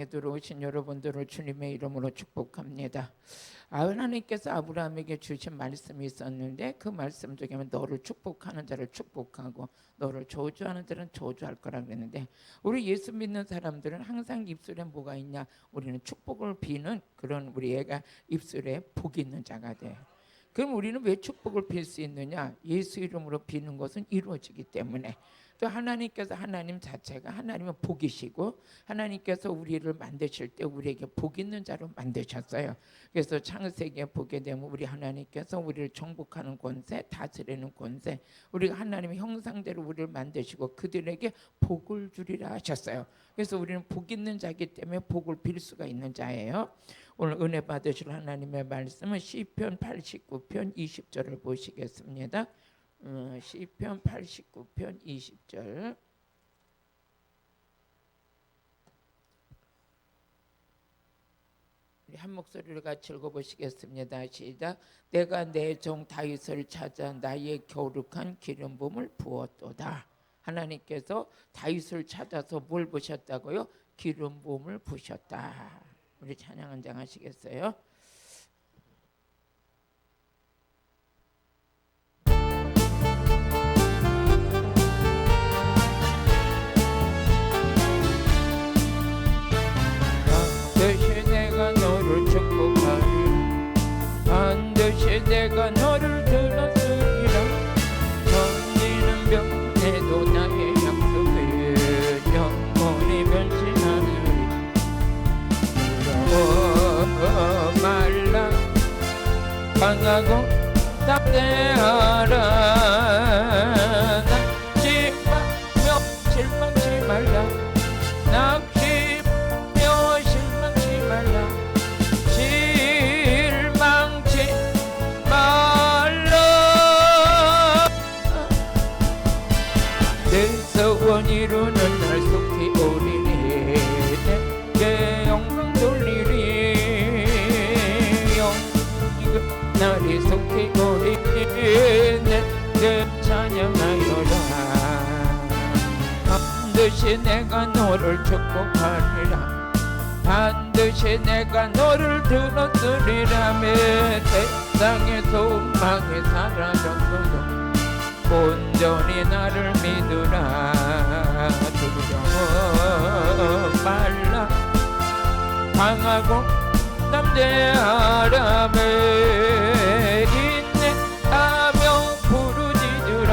들어오신 여러분들을 주님의 이름으로 축복합니다. 하나님께서 아브라함에게 주신 말씀이 있었는데 그 말씀 중에 너를 축복하는 자를 축복하고 너를 저주하는 자는 저주할 거라 그랬는데, 우리 예수 믿는 사람들은 항상 입술에 뭐가 있냐? 우리는 축복을 비는 그런 우리 애가 입술에 복이 있는 자가 돼. 그럼 우리는 왜 축복을 빌 수 있느냐? 예수 이름으로 비는 것은 이루어지기 때문에. 또 하나님께서 하나님 자체가 하나님은 복이시고 하나님께서 우리를 만드실 때 우리에게 복 있는 자로 만드셨어요. 그래서 창세기에 보게 되면 우리 하나님께서 우리를 정복하는 권세, 다스리는 권세, 우리가 하나님의 형상대로 우리를 만드시고 그들에게 복을 주리라 하셨어요. 그래서 우리는 복 있는 자이기 때문에 복을 빌 수가 있는 자예요. 오늘 은혜 받으실 하나님의 말씀은 시편 89편 20절을 보시겠습니다. 시편 89편 20절. 우리 한 목소리로 같이 읽어보시겠습니다. 시작. 내가 내 종 다윗을 찾아 나의 거룩한 기름 부음을 부었도다. 하나님께서 다윗을 찾아서 뭘 부셨다고요? 기름 부음을 부셨다. 우리 찬양 한 장 하시겠어요? 반드시 내가 너를 들었으리라. 천지는 변해도 나의 약속은 영원히 변치 않으리. 두려워 말라, 강하고 담대하라. 낙심하며 실망치 말라. 낙심하며 실망치 말라. 소원 이루는 날 속히 오리니 내게 영광 돌리리. 영광 날이 속히 오리니 내게 찬양하여라. 반드시 내가 너를 축복하리라. 반드시 내가 너를 들었으리라. 세상의 소망이 사라졌어도 온전히 나를 믿으라. 두려워 말라, 강하고 담대하라. 인내하며 부르짖으라.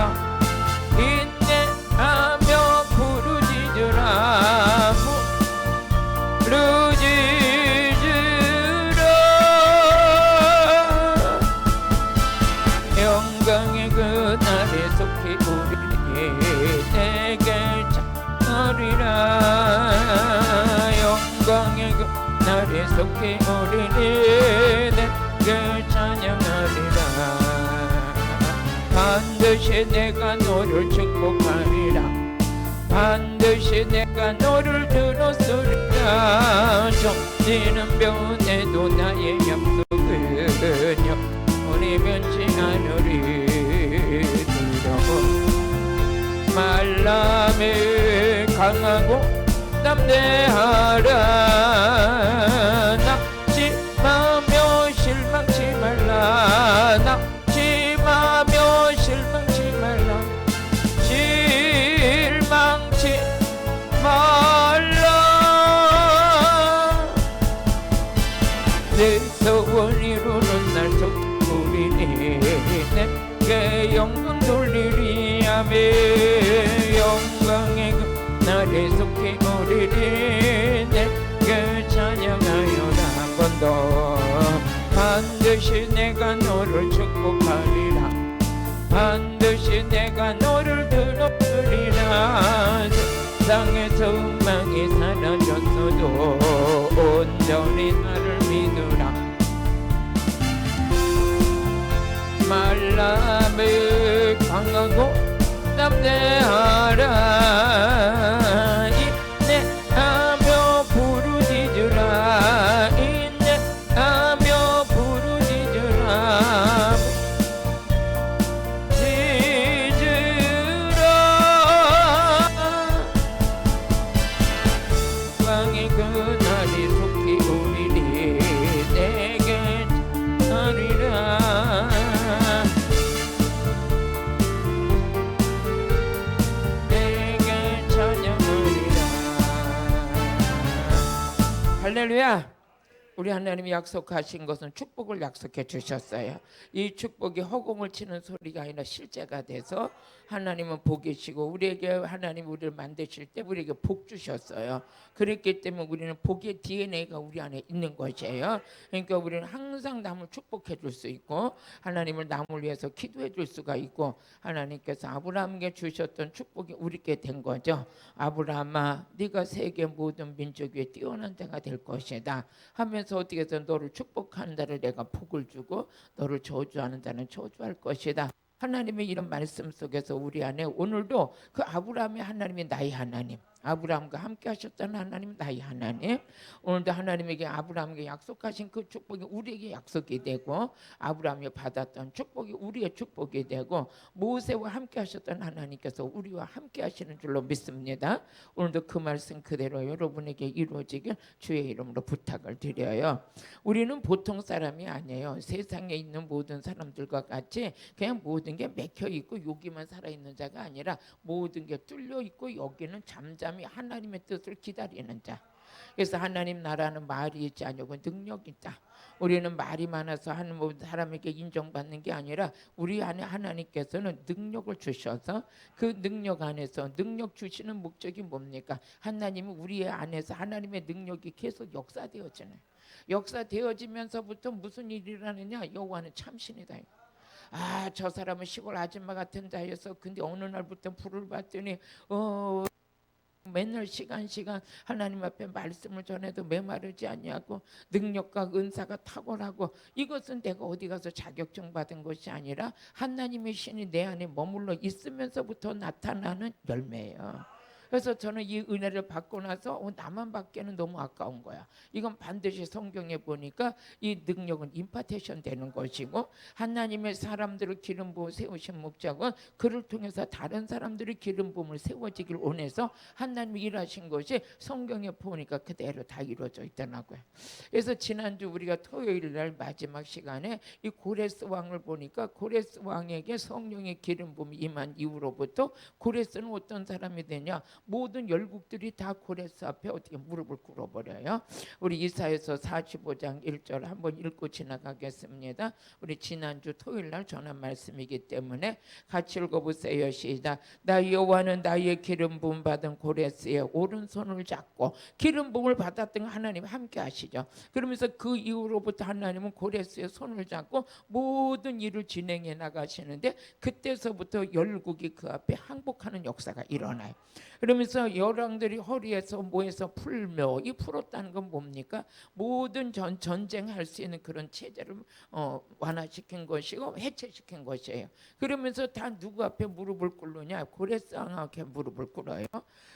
인내하며 부르짖으라. 부르짖으라. 영광의 그날에 속히 우리 내게 찬양하리라. 영광의 그날에 속히 우리 내게 찬양하리라. 반드시 내가 너를 축복하리라. 반드시 내가 너를 들었으리라. 정지는 변해도 나의 약속은 영원히 변치 않으리. 두려워 말라매 강하고 담대하라. 낙심하며 실망치 말라. 낙심하며 실망치 말라. 실망치 말라. 내 소원 이루는 날 속으리니 내게 영광 돌리리. 아멘. 영광의 그날에 속히 오리리. 내게 찬양하여라. 한 번 더. 반드시 내가 너를 축복하리라. 반드시 내가 너를 들었으리라. 세상의 소망이 사라졌어도 온전히 나를 믿으라. 말라매 강하고 담대하라. 인내하며 부르짖으라. 인내하며 부르짖으라. 지으라. 왕의 그날이 할렐루야. 우리 하나님이 약속하신 것은 축복을 약속해 주셨어요. 이 축복이 허공을 치는 소리가 아니라 실제가 돼서 하나님은 복이시고 우리에게 하나님 우리를 만드실 때 우리에게 복 주셨어요. 그렇기 때문에 우리는 복의 DNA가 우리 안에 있는 것이에요. 그러니까 우리는 항상 남을 축복해 줄 수 있고 하나님을 남을 위해서 기도해 줄 수가 있고 하나님께서 아브라함에게 주셨던 축복이 우리께 된 거죠. 아브라함아 네가 세계 모든 민족 위에 뛰어난 자가 될 것이다 하면서 어떻게 해서 너를 축복하는 자를 내가 복을 주고 너를 저주하는 자는 저주할 것이다. 하나님의 이런 말씀 속에서 우리 안에 오늘도 그 아브라함의 하나님이 나의 하나님, 아브라함과 함께 하셨던 하나님 나의 하나님, 오늘도 하나님에게 아브라함에게 약속하신 그 축복이 우리에게 약속이 되고 아브라함이 받았던 축복이 우리의 축복이 되고 모세와 함께 하셨던 하나님께서 우리와 함께 하시는 줄로 믿습니다. 오늘도 그 말씀 그대로 여러분에게 이루어지길 주의 이름으로 부탁을 드려요. 우리는 보통 사람이 아니에요. 세상에 있는 모든 사람들과 같이 그냥 모든 게 맥혀 있고 여기만 살아 있는 자가 아니라 모든 게 뚫려 있고 여기는 잠잠히 하나님의 뜻을 기다리는 자. 그래서 하나님 나라는 말이 있지 아니고 능력이 있다. 우리는 말이 많아서 하는 모든 사람에게 인정받는 게 아니라 우리 안에 하나님께서는 능력을 주셔서 그 능력 안에서 능력 주시는 목적이 뭡니까? 하나님은 우리 안에서 하나님의 능력이 계속 역사되어지는 역사되어지면서부터 무슨 일이 일어나느냐? 여호와는 참신이다. 아, 저 사람은 시골 아줌마 같은 자였어. 근데 어느 날부터 불을 받더니 맨날 시간 하나님 앞에 말씀을 전해도 메마르지 아니하고 능력과 은사가 탁월하고 이것은 내가 어디 가서 자격증 받은 것이 아니라 하나님의 신이 내 안에 머물러 있으면서부터 나타나는 열매예요. 그래서 저는 이 은혜를 받고 나서 나만 받기에는 너무 아까운 거야. 이건 반드시 성경에 보니까 이 능력은 임파테이션 되는 것이고 하나님의 사람들을 기름 부어 세우신 목적은 그를 통해서 다른 사람들이 기름 부음을 세워지길 원해서 하나님이 일하신 것이 성경에 보니까 그대로 다 이루어져 있더라고요. 그래서 지난주 우리가 토요일 날 마지막 시간에 이 고레스 왕을 보니까 고레스 왕에게 성령의 기름 부음이 임한 이후로부터 고레스는 어떤 사람이 되냐? 모든 열국들이 다 고레스 앞에 어떻게 무릎을 꿇어버려요. 우리 이사야서 45장 1절 한번 읽고 지나가겠습니다. 우리 지난주 토요일 날 전한 말씀이기 때문에 같이 읽어보세요. 시작. 나 여호와는 나의 기름 부음 받은 고레스의 오른손을 잡고 기름 부음을 받았던 하나님 함께 하시죠. 그러면서 그 이후로부터 하나님은 고레스의 손을 잡고 모든 일을 진행해 나가시는데 그때서부터 열국이 그 앞에 항복하는 역사가 일어나요. 그러면서 열왕들이 허리에서 뭐에서 풀며 이 풀었다는 건 뭡니까? 모든 전쟁할 수 있는 그런 체제를 완화시킨 것이고 해체시킨 것이에요. 그러면서 다 누구 앞에 무릎을 꿇느냐? 고레스 왕 앞에 무릎을 꿇어요.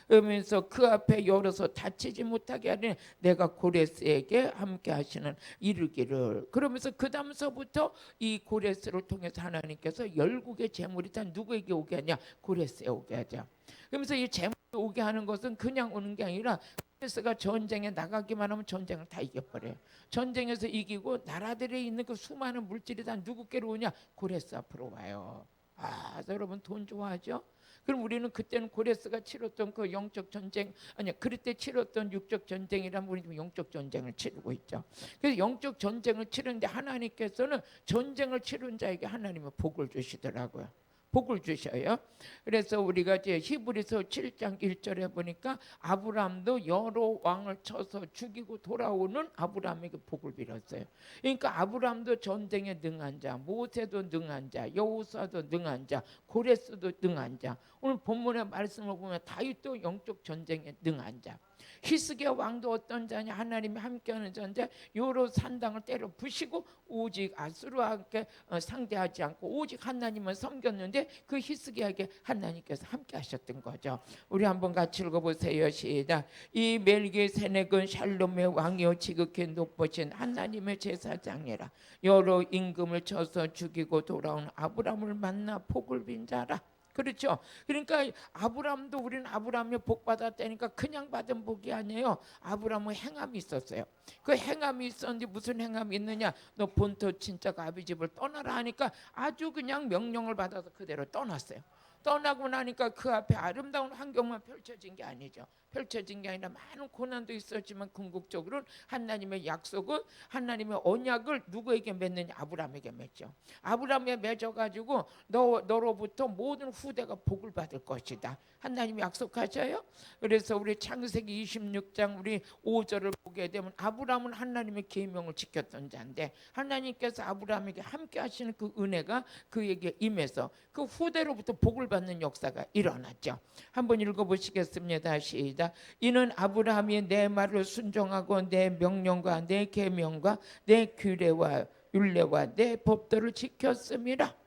그러면서 그 앞에 열어서 다치지 못하게 하는 내가 고레스에게 함께 하시는 이르기를. 그러면서 그 다음서부터 이 고레스를 통해서 하나님께서 열국의 재물이 다 누구에게 오게 하냐? 고레스에 오게 하죠. 그러면서 이 재물이 오게 하는 것은 그냥 오는 게 아니라 고레스가 전쟁에 나가기만 하면 전쟁을 다 이겨버려요. 전쟁에서 이기고 나라들에 있는 그 수많은 물질이 다 누구께로 오냐? 고레스 앞으로 와요. 아, 여러분 돈 좋아하죠? 그럼 우리는 그때는 고레스가 치렀던 그 영적 전쟁 아니 그때 치렀던 육적 전쟁이라면 우리는 지금 영적 전쟁을 치르고 있죠. 그래서 영적 전쟁을 치르는데 하나님께서는 전쟁을 치른 자에게 하나님은 복을 주시더라고요. 복을 주셔요. 그래서 우리가 이제 히브리서 7장 1절에 보니까 아브라함도 여러 왕을 쳐서 죽이고 돌아오는 아브라함에게 복을 빌었어요. 그러니까 아브라함도 전쟁에 능한 자, 모세도 능한 자, 여호수아도 능한 자, 고레스도 능한 자. 오늘 본문의 말씀을 보면 다윗도 영적 전쟁에 능한 자. 히스기야 왕도 어떤 자냐? 하나님이 함께하는 자인데 요로 산당을 때려 부시고 오직 아수르와 함께 상대하지 않고 오직 하나님을 섬겼는데 그 히스기야에게 하나님께서 함께 하셨던 거죠. 우리 한번 같이 읽어보세요. 시작. 이 멜기세덱은 샬롬의 왕이요 지극히 높으신 하나님의 제사장이라. 여러 임금을 쳐서 죽이고 돌아온 아브라함을 만나 복을 빈 자라. 그렇죠. 그러니까 아브라함도 우리는 아브라함이 복 받았다니까 그냥 받은 복이 아니에요. 아브라함은 행함이 있었어요. 그 행함이 있었는데 무슨 행함이 있느냐? 너 본토 친척 아비 집을 떠나라 하니까 아주 그냥 명령을 받아서 그대로 떠났어요. 떠나고 나니까 그 앞에 아름다운 환경만 펼쳐진 게 아니죠. 펼쳐진 게 아니라 많은 고난도 있었지만 궁극적으로는 하나님의 약속은, 하나님의 언약을 누구에게 맺느냐? 아브라함에게 맺죠. 아브라함에 맺어가지고 너로부터 모든 후대가 복을 받을 것이다. 하나님이 약속하셔요. 그래서 우리 창세기 26장 우리 5절을 보게 되면 아브라함은 하나님의 계명을 지켰던 자인데 하나님께서 아브라함에게 함께 하시는 그 은혜가 그에게 임해서 그 후대로부터 복을 받는 역사가 일어났죠. 한번 읽어보시겠습니다. 시작. 이는 아브라함이 내 말을 순종하고 내 명령과 내 계명과 내 규례와 율례와 내 법도를 지켰음이라.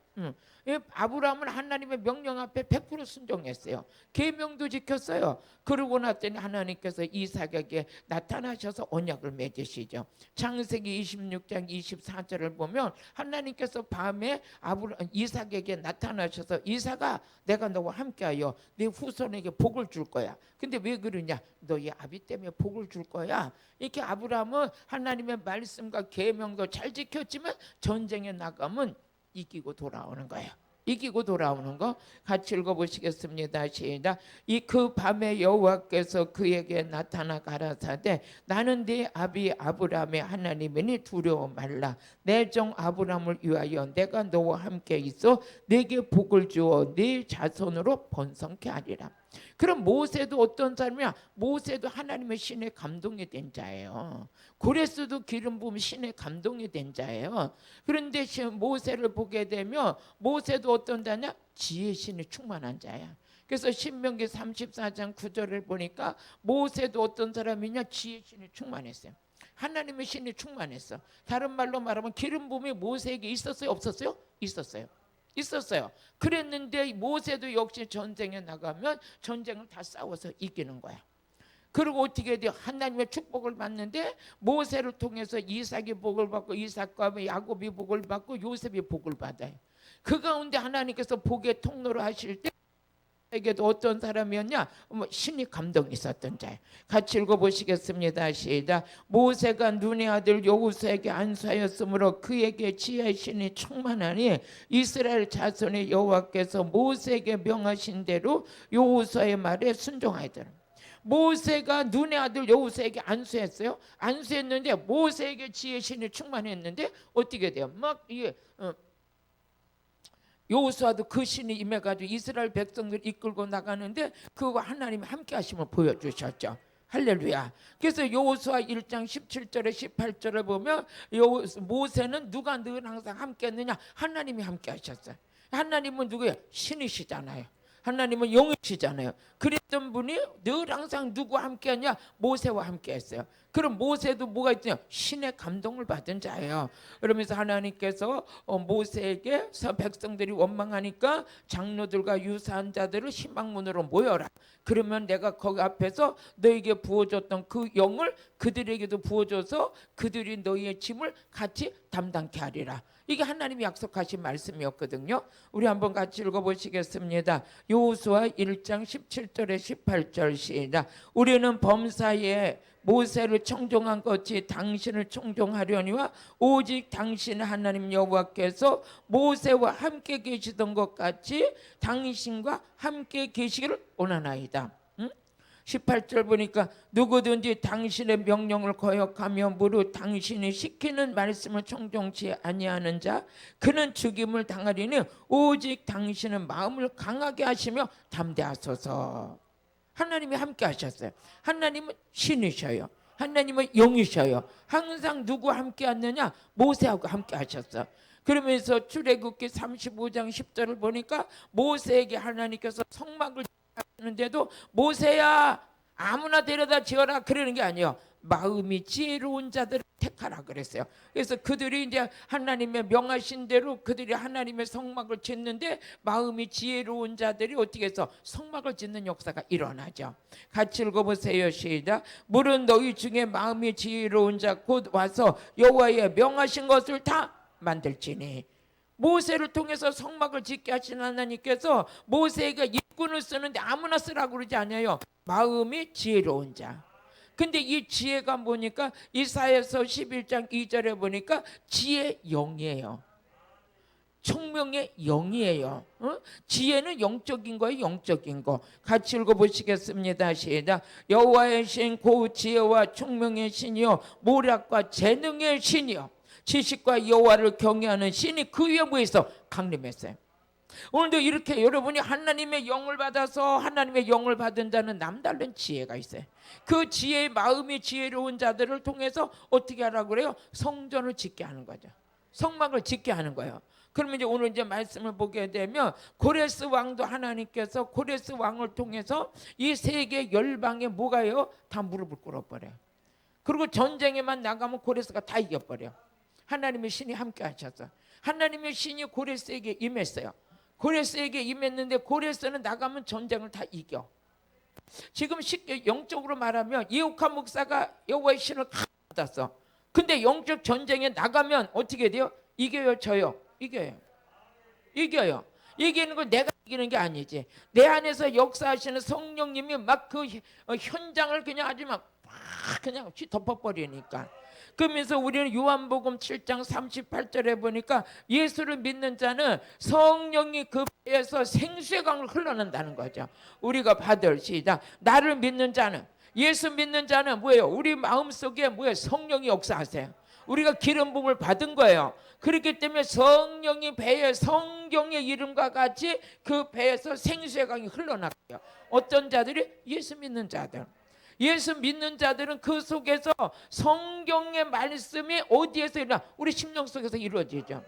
아브라함은 하나님의 명령 앞에 100% 순종했어요. 계명도 지켰어요. 그러고 났더니 하나님께서 이삭에게 나타나셔서 언약을 맺으시죠. 창세기 26장 24절을 보면 하나님께서 밤에 이삭에게 나타나셔서 이삭아, 내가 너와 함께하여 네 후손에게 복을 줄 거야. 근데 왜 그러냐? 너희 아비 때문에 복을 줄 거야. 이렇게 아브라함은 하나님의 말씀과 계명도 잘 지켰지만 전쟁에 나가면 이기고 돌아오는 거예요. 이기고 돌아오는 거 같이 읽어보시겠습니다. 시작. 그 밤에 여호와께서 그에게 나타나 가라사대 나는 네 아비 아브라함의 하나님이니 두려워 말라. 내 종 아브라함을 위하여 내가 너와 함께 있어 네게 복을 주어 네 자손으로 번성케 하리라. 그럼 모세도 어떤 사람이야? 모세도 하나님의 신에 감동이 된 자예요. 고레스도 기름 부음 신에 감동이 된 자예요. 그런데 모세를 보게 되면 모세도 어떤 자냐? 지혜 신이 충만한 자야. 그래서 신명기 34장 9절을 보니까 모세도 어떤 사람이냐? 지혜 신이 충만했어요. 하나님의 신이 충만했어. 다른 말로 말하면 기름 부음이 모세에게 있었어요? 없었어요? 있었어요. 있었어요. 그랬는데 모세도 역시 전쟁에 나가면 전쟁을 다 싸워서 이기는 거야. 그리고 어떻게 돼요? 하나님의 축복을 받는데 모세를 통해서 이삭이 복을 받고 이삭과 야곱이 복을 받고 요셉이 복을 받아요. 그 가운데 하나님께서 복의 통로를 하실 때 에게도 어떤 사람이었냐? 신이 감동이 있었던 자예요. 같이 읽어보시겠습니다. 시작. 모세가 눈의 아들 여호수아에게 안수하였으므로 그에게 지혜의 신이 충만하니 이스라엘 자손의 여호와께서 모세에게 명하신 대로 여호수아의 말에 순종하더라. 모세가 눈의 아들 여호수아에게 안수했어요. 안수했는데 모세에게 지혜의 신이 충만했는데 어떻게 돼요? 막 이게 여호수아도 그 신이 임해가지고 이스라엘 백성들 이끌고 나가는데 그거 하나님이 함께 하심을 보여주셨죠. 할렐루야. 그래서 여호수아 1장 17절에 18절을 보면 모세는 누가 늘 항상 함께 했느냐? 하나님이 함께 하셨어요. 하나님은 누구예요? 신이시잖아요. 하나님은 영이시잖아요. 그랬던 분이 늘 항상 누구와 함께하냐? 모세와 함께했어요. 그럼 모세도 뭐가 있냐? 신의 감동을 받은 자예요. 그러면서 하나님께서 모세에게 백성들이 원망하니까 장로들과 유사한 자들을 신방문으로 모여라. 그러면 내가 거기 앞에서 너에게 부어줬던 그 영을 그들에게도 부어줘서 그들이 너희의 짐을 같이 담당케 하리라. 이게 하나님이 약속하신 말씀이었거든요. 우리 한번 같이 읽어보시겠습니다. 여호수아 1장 17절에 18절 시작. 우리는 범사에 모세를 청종한 것이 당신을 청종하려니와 오직 당신 하나님 여호와께서 모세와 함께 계시던 것 같이 당신과 함께 계시기를 원하나이다. 18절 보니까 누구든지 당신의 명령을 거역하며 무릇 당신이 시키는 말씀을 청종치 아니하는 자 그는 죽임을 당하리니 오직 당신은 마음을 강하게 하시며 담대하소서. 하나님이 함께 하셨어요. 하나님은 신이셔요. 하나님은 영이셔요. 항상 누구와 함께 하느냐? 모세하고 함께 하셨어. 그러면서 출애굽기 35장 10절을 보니까 모세에게 하나님께서 성막을 하는데도 모세야 아무나 데려다 지어라 그러는 게 아니에요. 마음이 지혜로운 자들을 택하라 그랬어요. 그래서 그들이 이제 하나님의 명하신 대로 그들이 하나님의 성막을 짓는데 마음이 지혜로운 자들이 어떻게 해서 성막을 짓는 역사가 일어나죠. 같이 읽어보세요. 시작. 물은 너희 중에 마음이 지혜로운 자 곧 와서 여호와의 명하신 것을 다 만들지니. 모세를 통해서 성막을 짓게 하신 하나님께서 모세에게 일꾼을 쓰는데 아무나 쓰라고 그러지 않아요. 마음이 지혜로운 자. 근데 이 지혜가 보니까 이사야서 11장 2절에 보니까 지혜 영이에요. 총명의 영이에요. 지혜는 영적인 거예요. 영적인 거. 같이 읽어보시겠습니다. 시작. 여호와의 신 곧 지혜와 총명의 신이요 모략과 재능의 신이요 지식과 여호와를 경외하는 신이 그 위에 뭐 있어? 강림했어요. 오늘도 이렇게 여러분이 하나님의 영을 받아서 하나님의 영을 받은 자는 남다른 지혜가 있어요. 그 지혜의 마음이 지혜로운 자들을 통해서 어떻게 하라고 그래요? 성전을 짓게 하는 거죠. 성막을 짓게 하는 거예요. 그러면 이제 오늘 이제 말씀을 보게 되면 고레스 왕도 하나님께서 고레스 왕을 통해서 이 세계 열방에 뭐가요? 다 무릎을 꿇어버려요. 그리고 전쟁에만 나가면 고레스가 다 이겨버려. 하나님의 신이 함께 하셔서 하나님의 신이 고레스에게 임했어요. 고레스에게 임했는데 고레스는 나가면 전쟁을 다 이겨. 지금 쉽게 영적으로 말하면 이옥하 목사가 여호와의 신을 받았어. 근데 영적 전쟁에 나가면 어떻게 돼요? 이겨요, 져요? 이겨요. 이겨요. 이기는 건 내가 이기는 게 아니지. 내 안에서 역사하시는 성령님이 막 그 현장을 그냥 아주 막 그냥 덮어버리니까. 그러면서 우리는 요한복음 7장 38절에 보니까 예수를 믿는 자는 성령이 그 배에서 생수의 강을 흘러낸다는 거죠. 우리가 받을 시작. 나를 믿는 자는, 예수 믿는 자는 뭐예요? 우리 마음속에 뭐예요? 성령이 역사하세요. 우리가 기름 부음을 받은 거예요. 그렇기 때문에 성령이 배에 성경의 이름과 같이 그 배에서 생수의 강이 흘러나가요. 어떤 자들이? 예수 믿는 자들. 예수 믿는 자들은 그 속에서 성경의 말씀이 어디에서 일어나? 우리 심령 속에서 이루어지죠.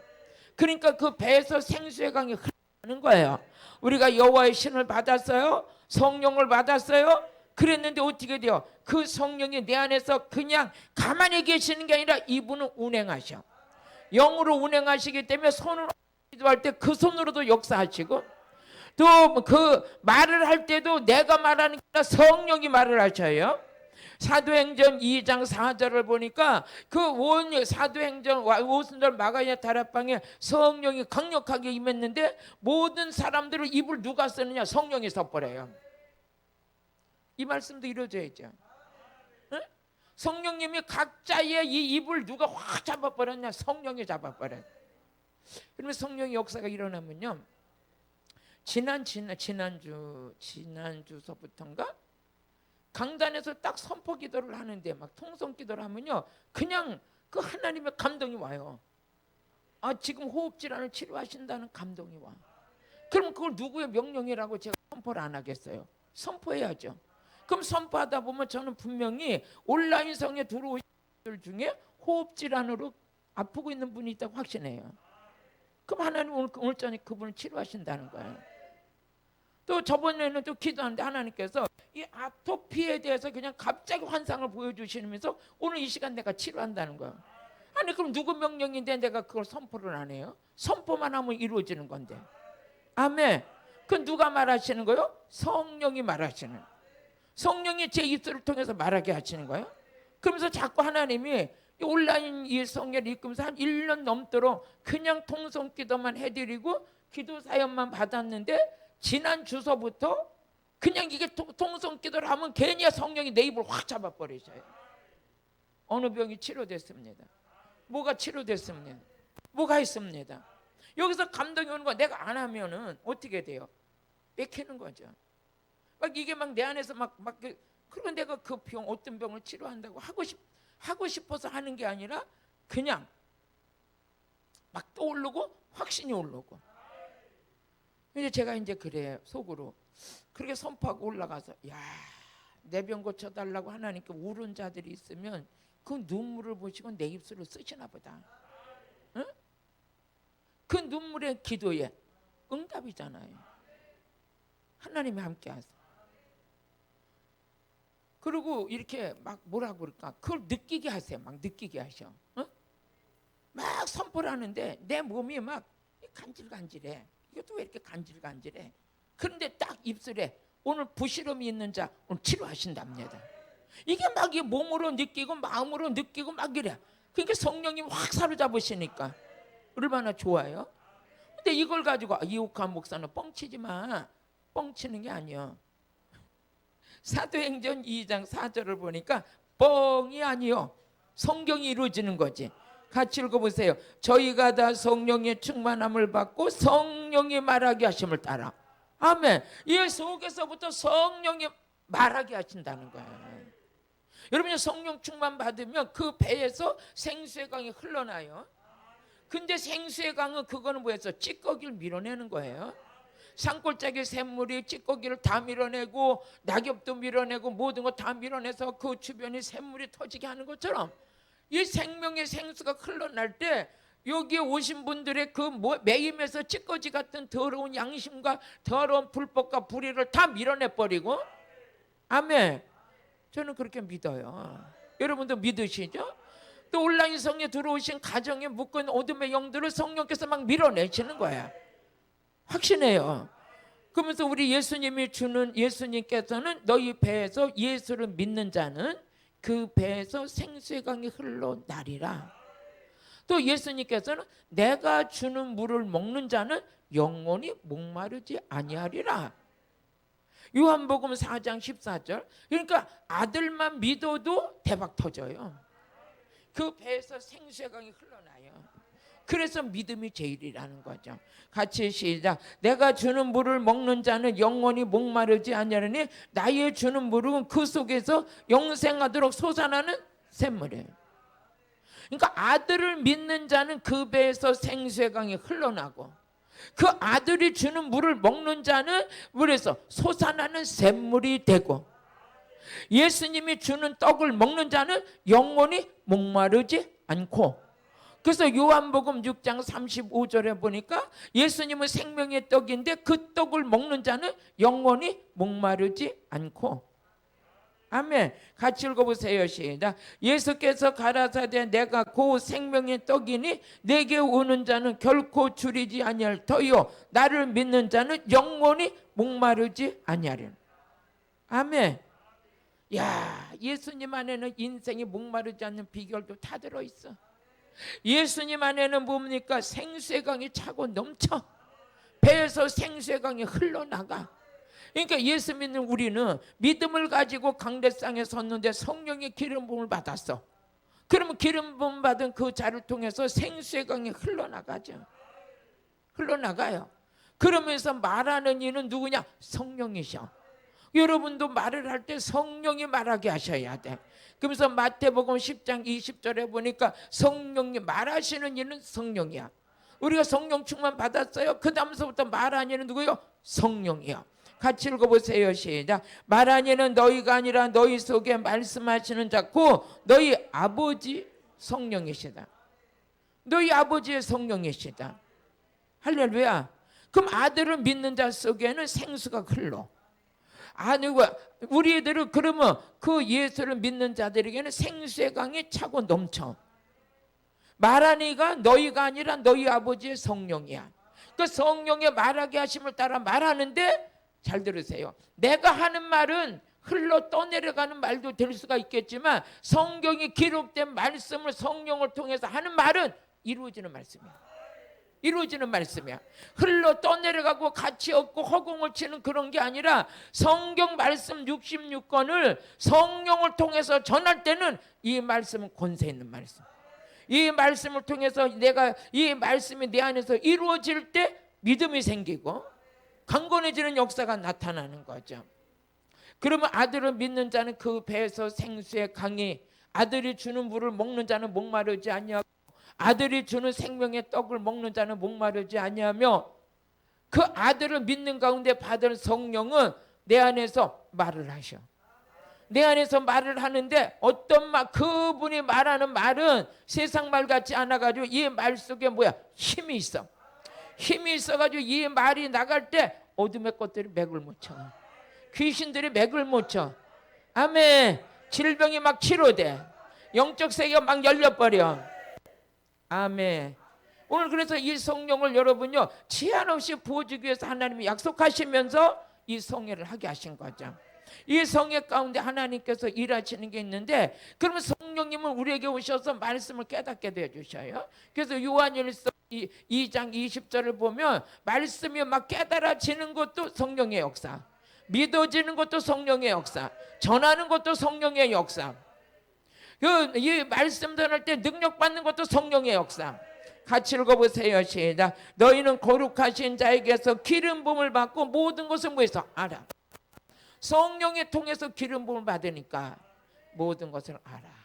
그러니까 그 배에서 생수의 강이 흘러가는 거예요. 우리가 여호와의 신을 받았어요. 성령을 받았어요. 그랬는데 어떻게 돼요? 그 성령이 내 안에서 그냥 가만히 계시는 게 아니라 이분은 운행하셔. 영으로 운행하시기 때문에 손으로 기도할 때 그 손으로도 역사하시고 또 그 말을 할 때도 내가 말하는 게 아니라 성령이 말을 하셔요. 사도행전 2장 4절을 보니까 그 사도행전 오순절 마가야 다락방에 성령이 강력하게 임했는데 모든 사람들을 입을 누가 쓰느냐? 성령이 써버려요. 이 말씀도 이루어져야죠. 응? 성령님이 각자의 이 입을 누가 확 잡아버렸냐? 성령이 잡아버려요. 그러면 성령의 역사가 일어나면요, 지난주서부터인가 강단에서 딱 선포 기도를 하는데 막 통성 기도를 하면요, 그냥 그 하나님의 감동이 와요. 아, 지금 호흡 질환을 치료하신다는 감동이 와. 그럼 그걸 누구의 명령이라고 제가 선포를 안 하겠어요? 선포해야죠. 그럼 선포하다 보면 저는 분명히 온라인 성에 들어오신 분들 중에 호흡 질환으로 아프고 있는 분이 있다고 확신해요. 그럼 하나님 오늘 저녁에 그분을 치료하신다는 거예요. 또 저번에는 또 기도하는데 하나님께서 이 아토피에 대해서 그냥 갑자기 환상을 보여주시면서 오늘 이 시간 내가 치료한다는 거예요. 아니 그럼 누구 명령인데 내가 그걸 선포를 안 해요? 선포만 하면 이루어지는 건데. 아멘. 그건 누가 말하시는 거예요? 성령이 말하시는. 성령이 제 입술을 통해서 말하게 하시는 거예요. 그러면서 자꾸 하나님이 온라인 이 성회를 이끌면서 한 1년 넘도록 그냥 통성 기도만 해드리고 기도 사연만 받았는데 지난 주서부터 그냥 이게 통성 기도를 하면 괜히 성령이 내 입을 확 잡아버리셔요. 어느 병이 치료됐습니다. 뭐가 치료됐습니다. 뭐가 있습니다. 여기서 감동이 오는 거 내가 안 하면은 어떻게 돼요? 뺏기는 거죠. 막 이게 막 내 안에서 그리고 내가 그 병 어떤 병을 치료한다고 하고 싶어서 하는 게 아니라 그냥 막 떠오르고 확신이 오르고. 이제 제가 이제 그래 속으로 그렇게 선포하고 올라가서 야, 내 병 고쳐달라고 하나님께 울은 자들이 있으면 그 눈물을 보시고 내 입술을 쓰시나 보다. 응? 그 눈물의 기도에 응답이잖아요. 하나님이 함께 하세요. 그리고 이렇게 막 뭐라고 그럴까? 그걸 느끼게 하세요. 막 느끼게 하셔. 어? 막 선포를 하는데 내 몸이 막 간질간질해. 이것도 왜 이렇게 간질간질해? 그런데 딱 입술에 오늘 부시름이 있는 자 오늘 치료하신답니다. 이게 막 이 몸으로 느끼고 마음으로 느끼고 막 이래. 그러니까 성령이 확 사로잡으시니까 얼마나 좋아요. 근데 이걸 가지고 이옥한 목사는 뻥치지 마. 뻥치는 게 아니야. 사도행전 2장 4절을 보니까 뻥이 아니요. 성경이 이루어지는 거지. 같이 읽어보세요. 저희가 다 성령의 충만함을 받고 성령이 말하게 하심을 따라. 아멘. 이 속에서부터 성령이 말하게 하신다는 거예요. 여러분이 성령 충만 받으면 그 배에서 생수의 강이 흘러나요. 근데 생수의 강은 그거는 뭐였어? 찌꺼기를 밀어내는 거예요. 산골짜기 샘물이 찌꺼기를 다 밀어내고 낙엽도 밀어내고 모든 거 다 밀어내서 그 주변에 샘물이 터지게 하는 것처럼 이 생명의 생수가 흘러날 때 여기에 오신 분들의 그 매임에서 찌꺼기 같은 더러운 양심과 더러운 불법과 불의를 다 밀어내버리고. 아멘. 저는 그렇게 믿어요. 여러분도 믿으시죠? 또 온라인 성에 들어오신 가정에 묶은 어둠의 영들을 성령께서 막 밀어내시는 거야. 확신해요. 그러면서 우리 예수님께서는 너희 배에서 예수를 믿는 자는 그 배에서 생수의 강이 흘러나리라. 또 예수님께서는 내가 주는 물을 먹는 자는 영원히 목마르지 아니하리라. 요한복음 4장 14절. 그러니까 아들만 믿어도 대박 터져요. 그 배에서 생수의 강이 흘러나요. 그래서 믿음이 제일이라는 거죠. 같이 시작. 내가 주는 물을 먹는 자는 영원히 목마르지 아니하리니 나의 주는 물은 그 속에서 영생하도록 솟아나는 샘물이에요. 그러니까 아들을 믿는 자는 그 배에서 생수의 강이 흘러나고 그 아들이 주는 물을 먹는 자는 물에서 솟아나는 샘물이 되고 예수님이 주는 떡을 먹는 자는 영원히 목마르지 않고. 그래서 요한복음 6장 35절에 보니까 예수님은 생명의 떡인데 그 떡을 먹는 자는 영원히 목마르지 않고. 아멘. 같이 읽어보세요. 시작. 예수께서 가라사대 내가 그 생명의 떡이니 내게 오는 자는 결코 줄이지 아니할 터요 나를 믿는 자는 영원히 목마르지 아니하리라. 아멘. 야, 예수님 안에는 인생이 목마르지 않는 비결도 다 들어있어. 예수님 안에는 뭡니까? 생수의 강이 차고 넘쳐. 배에서 생수의 강이 흘러나가. 그러니까 예수 믿는 우리는 믿음을 가지고 강대상에 섰는데 성령의 기름 부음을 받았어. 그러면 기름 부음 받은 그 자를 통해서 생수의 강이 흘러나가죠. 흘러나가요. 그러면서 말하는 이는 누구냐? 성령이셔. 여러분도 말을 할 때 성령이 말하게 하셔야 돼. 그러면서 마태복음 10장 20절에 보니까 성령이 말하시는 이는 성령이야. 우리가 성령 충만 받았어요. 그 다음서부터 말하는 이는 누구요? 성령이야. 같이 읽어보세요. 시작. 말하는 이는 너희가 아니라 너희 속에 말씀하시는 자고 너희 아버지 성령이시다. 너희 아버지의 성령이시다. 할렐루야. 그럼 아들을 믿는 자 속에는 생수가 흘러. 아니, 우리 애들은 그러면 그 예수를 믿는 자들에게는 생수의 강이 차고 넘쳐. 말하니가 너희가 아니라 너희 아버지의 성령이야. 그 성령의 말하게 하심을 따라 말하는데 잘 들으세요. 내가 하는 말은 흘러 떠내려가는 말도 될 수가 있겠지만 성경이 기록된 말씀을 성령을 통해서 하는 말은 이루어지는 말씀이야. 이루어지는 말씀이야. 흘러 떠내려가고 가치 없고 허공을 치는 그런 게 아니라 성경 말씀 66권을 성령을 통해서 전할 때는 이 말씀은 권세 있는 말씀. 이 말씀을 통해서 내가 이 말씀이 내 안에서 이루어질 때 믿음이 생기고 강건해지는 역사가 나타나는 거죠. 그러면 아들을 믿는 자는 그 배에서 생수의 강이 아들이 주는 물을 먹는 자는 목마르지 아니하고 아들이 주는 생명의 떡을 먹는 자는 목마르지 아니하며 그 아들을 믿는 가운데 받은 성령은 내 안에서 말을 하셔. 내 안에서 말을 하는데 어떤 말, 그분이 말하는 말은 세상 말 같지 않아가지고 이 말 속에 뭐야? 힘이 있어. 힘이 있어가지고 이 말이 나갈 때 어둠의 것들이 맥을 못 쳐. 귀신들이 맥을 못 쳐. 아멘. 질병이 막 치료돼. 영적 세계가 막 열려버려. 아멘. 오늘 그래서 이 성령을 여러분요 제한 없이 부어주기 위해서 하나님이 약속하시면서 이 성회를 하게 하신 거죠. 이 성회 가운데 하나님께서 일하시는 게 있는데 그러면 성령님은 우리에게 오셔서 말씀을 깨닫게 해주셔요. 그래서 요한일서 2장 20절을 보면 말씀이 막 깨달아지는 것도 성령의 역사, 믿어지는 것도 성령의 역사, 전하는 것도 성령의 역사. 이 말씀 전할 때 능력 받는 것도 성령의 역사. 같이 읽어보세요. 시작. 너희는 거룩하신 자에게서 기름 부음을 받고 모든 것을 뭐해서 알아. 성령에 통해서 기름 부음을 받으니까 모든 것을 알아.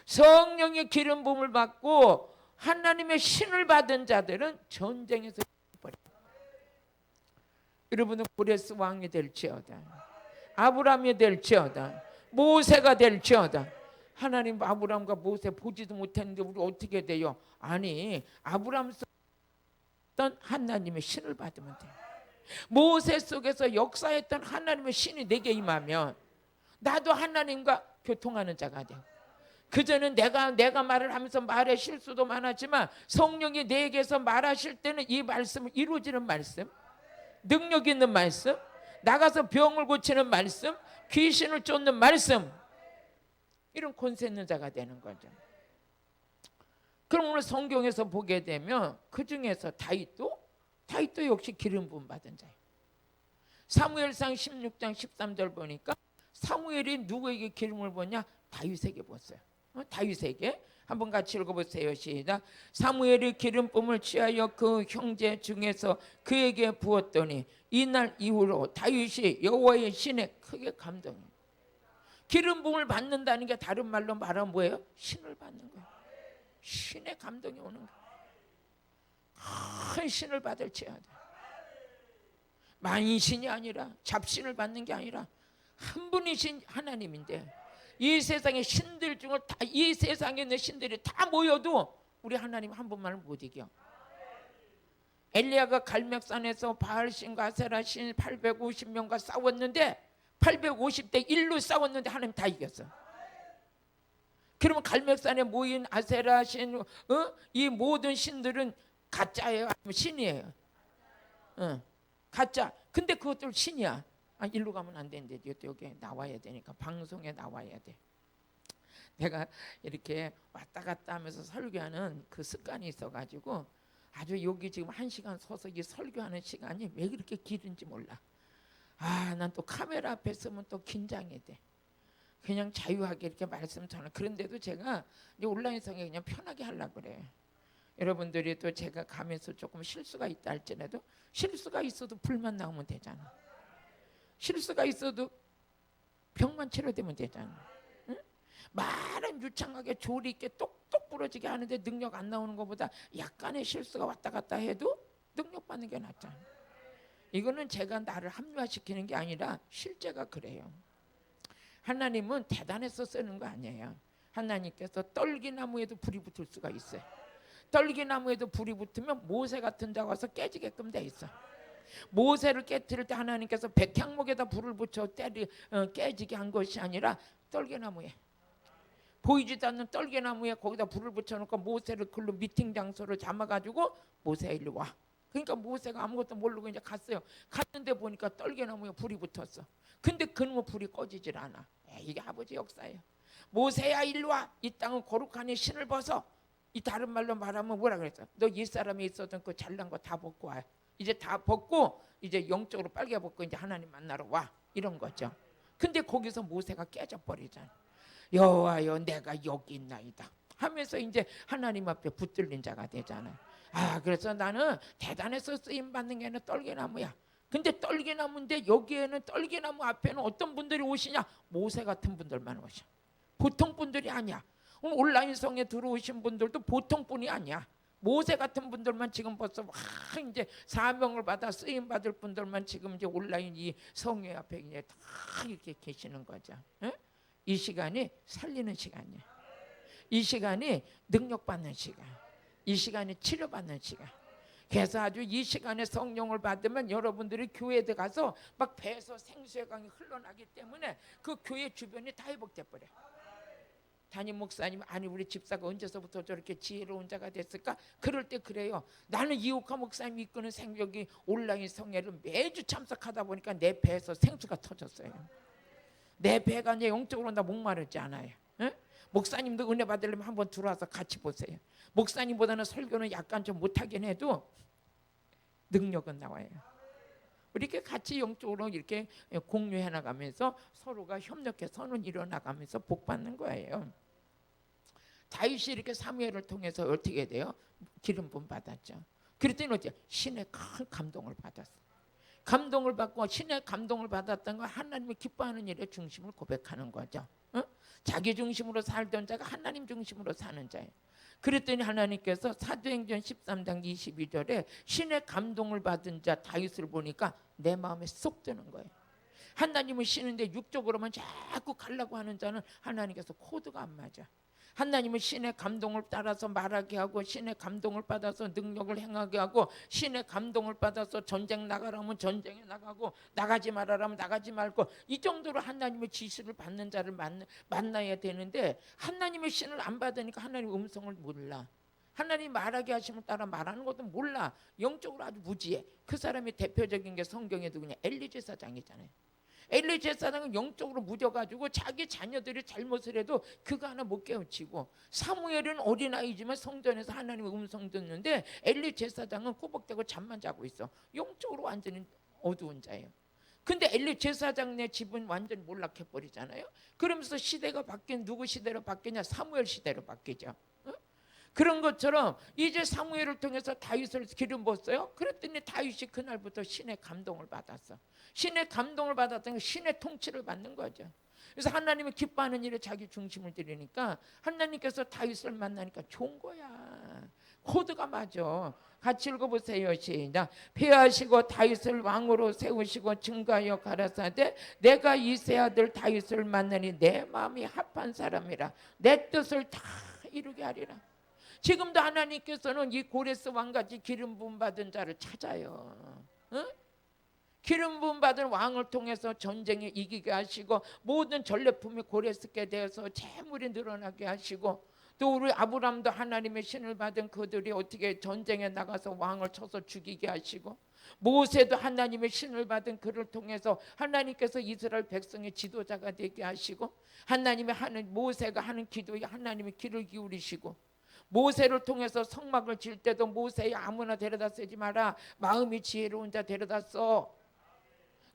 성령의 기름 부음을 받고 하나님의 신을 받은 자들은 전쟁에서 버려. 여러분은 고레스 왕이 될지어다, 아브라함이 될지어다, 모세가 될지어다. 하나님 아브라함과 모세 보지도 못했는데 우리 어떻게 돼요? 아니, 아브라함 썼던 하나님의 신을 받으면 돼요. 모세 속에서 역사했던 하나님의 신이 내게 임하면 나도 하나님과 교통하는 자가 돼요. 그전엔 내가 말을 하면서 말의 실수도 많았지만 성령이 내게서 말하실 때는 이 말씀을 이루어지는 말씀, 능력 있는 말씀, 나가서 병을 고치는 말씀, 귀신을 쫓는 말씀, 이런 권세 있는 자가 되는 거죠. 그럼 오늘 성경에서 보게 되면 그 중에서 다윗도 역시 기름 부음 받은 자예요. 사무엘상 16장 13절 보니까 사무엘이 누구에게 기름을 부었냐? 다윗에게 부었어요. 다윗에게. 한번 같이 읽어보세요. 시작. 사무엘이 기름 부음을 취하여 그 형제 중에서 그에게 부었더니 이날 이후로 다윗이 여호와의 신에 크게 감동해요. 기름 부음을 받는다는 게 다른 말로 말하면 뭐예요? 신을 받는 거예요. 신의 감동이 오는 거예요. 큰 신을 받을지어다. 만신이 아니라 잡신을 받는 게 아니라 한 분이신 하나님인데 이 세상의 신들 중에 이 세상에 있는 신들이 다 모여도 우리 하나님 한 분만을 못 이겨. 엘리야가 갈멜산에서 바알신과 아세라신 850명과 싸웠는데 850대 1로 싸웠는데 하나님 다 이겼어. 그러면 갈멜산에 모인 아세라신 이 모든 신들은 가짜예요? 아니면 신이에요? 가짜. 근데 그것들 신이야. 일로 가면 안 되는데 여기 나와야 되니까 방송에 나와야 돼. 내가 이렇게 왔다 갔다 하면서 설교하는 그 습관이 있어가지고 아주 여기 지금 1시간 서서 이 설교하는 시간이 왜 그렇게 길은지 몰라. 난 또 카메라 앞에 서면 또 긴장이 돼. 그냥 자유하게 이렇게 말씀 전하. 그런데도 제가 이제 온라인성에 그냥 편하게 하려고 그래. 여러분들이 또 제가 가면서 조금 실수가 있다 할지라도 실수가 있어도 불만 나오면 되잖아. 실수가 있어도 병만 치료되면 되잖아. 응? 말은 유창하게 조리 있게 똑똑 부러지게 하는데 능력 안 나오는 것보다 약간의 실수가 왔다 갔다 해도 능력 받는 게 낫잖아. 이거는 제가 나를 합리화시키는 게 아니라 실제가 그래요. 하나님은 대단해서 쓰는 거 아니에요. 하나님께서 떨기나무에도 불이 붙을 수가 있어요. 떨기나무에도 불이 붙으면 모세 같은 자가 와서 깨지게끔 돼 있어. 모세를 깨뜨릴 때 하나님께서 백향목에다 불을 붙여 깨지게 한 것이 아니라 떨기나무에, 보이지도 않는 떨기나무에 거기다 불을 붙여놓고 모세를 글로 미팅 장소로 잡아가지고 모세야 일로 와. 그러니까 모세가 아무것도 모르고 이제 갔어요. 갔는데 보니까 떨기나무에 불이 붙었어. 근데 그놈의 불이 꺼지질 않아. 이게 아버지 역사예요. 모세야 일로 와. 이 땅은 거룩하니 신을 벗어. 이 다른 말로 말하면 뭐라 그랬어? 너 옛사람에 있었던 그 잘난 거 다 벗고 와. 이제 다 벗고 이제 영적으로 빨개 벗고 이제 하나님 만나러 와. 이런 거죠. 근데 거기서 모세가 깨져버리잖아. 여호와여 내가 여기 있나이다 하면서 이제 하나님 앞에 붙들린 자가 되잖아요. 그래서 나는 대단해서 쓰임 받는 게 아니라 떨기나무야. 근데 떨기나무인데 여기에는 떨기나무 앞에는 어떤 분들이 오시냐? 모세 같은 분들만 오셔. 보통 분들이 아니야. 오늘 온라인성에 들어오신 분들도 보통 분이 아니야. 모세 같은 분들만 지금 벌써 이제 사명을 받아 쓰임 받을 분들만 지금 이제 온라인 이 성회 앞에 이제 다 이렇게 계시는 거죠. 응? 이 시간이 살리는 시간이야. 이 시간이 능력 받는 시간. 이 시간이 치료받는 시간. 그래서 아주 이 시간에 성령을 받으면 여러분들이 교회에 가서 막 배에서 생수의 강이 흘러나기 때문에 그 교회 주변이 다 회복돼 버려. 담임 목사님, 아니 우리 집사가 언제서부터 저렇게 지혜로운 자가 됐을까? 그럴 때 그래요. 나는 이옥화 목사님이 이끄는 생명이 온라인 성회를 매주 참석하다 보니까 내 배에서 생수가 터졌어요. 내 배가 이제 영적으로 나 목마르지 않아요. 응? 목사님도 은혜 받으려면 한번 들어와서 같이 보세요. 목사님보다는 설교는 약간 좀 못하긴 해도 능력은 나와요. 이렇게 같이 영적으로 이렇게 공유해 나가면서 서로가 협력해 선을 이뤄 나가면서 복 받는 거예요. 다윗이 이렇게 사무엘을 통해서 어떻게 돼요? 기름 부음 받았죠. 그랬더니 어째 신의 큰 감동을 받았어. 감동을 받고 신의 감동을 받았던 건 하나님이 기뻐하는 일의 중심을 고백하는 거죠. 어? 자기 중심으로 살던 자가 하나님 중심으로 사는 자예요. 그랬더니 하나님께서 사도행전 13장 22절에 신의 감동을 받은 자 다윗을 보니까 내 마음에 쏙 드는 거예요. 하나님을 쉬는데 육적으로만 자꾸 가려고 하는 자는 하나님께서 코드가 안 맞아. 하나님은 신의 감동을 따라서 말하게 하고 신의 감동을 받아서 능력을 행하게 하고 신의 감동을 받아서 전쟁 나가라면 전쟁에 나가고 나가지 말아라면 나가지 말고 이 정도로 하나님의 지시를 받는 자를 만나야 되는데 하나님의 신을 안 받으니까 하나님의 음성을 몰라. 하나님 말하게 하시면 따라 말하는 것도 몰라. 영적으로 아주 무지해. 그 사람의 대표적인 게 성경에도 그냥 엘리 제사장이잖아요. 엘리 제사장은 영적으로 무뎌가지고 자기 자녀들이 잘못을 해도 그거 하나 못 깨우치고, 사무엘은 어린아이지만 성전에서 하나님의 음성 듣는데 엘리 제사장은 꾸벅대고 잠만 자고 있어. 영적으로 완전히 어두운 자예요. 근데 엘리 제사장네 집은 완전히 몰락해버리잖아요. 그러면서 시대가 누구 시대로 바뀌냐? 사무엘 시대로 바뀌죠. 그런 것처럼 이제 사무엘을 통해서 다윗을 기름 부었어요. 그랬더니 다윗이 그날부터 신의 감동을 받았어. 신의 감동을 받았던 게 신의 통치를 받는 거죠. 그래서 하나님이 기뻐하는 일에 자기 중심을 들이니까 하나님께서 다윗을 만나니까 좋은 거야. 코드가 맞아. 같이 읽어보세요. 시작. 폐하시고 다윗을 왕으로 세우시고 증거하여 가라사대 내가 이세 아들 다윗을 만나니 내 마음이 합한 사람이라 내 뜻을 다 이루게 하리라. 지금도 하나님께서는 이 고레스 왕같이 기름 부음 받은 자를 찾아요. 응? 기름 부음 받은 왕을 통해서 전쟁에 이기게 하시고 모든 전래품이 고레스께 되어서 재물이 늘어나게 하시고, 또 우리 아브람도 하나님의 신을 받은 그들이 어떻게 전쟁에 나가서 왕을 쳐서 죽이게 하시고, 모세도 하나님의 신을 받은 그를 통해서 하나님께서 이스라엘 백성의 지도자가 되게 하시고, 하나님의 하는 모세가 하는 기도에 하나님의 귀를 기울이시고, 모세를 통해서 성막을 질 때도 모세야 아무나 데려다 쓰지 마라. 마음이 지혜로운 자 데려다 써.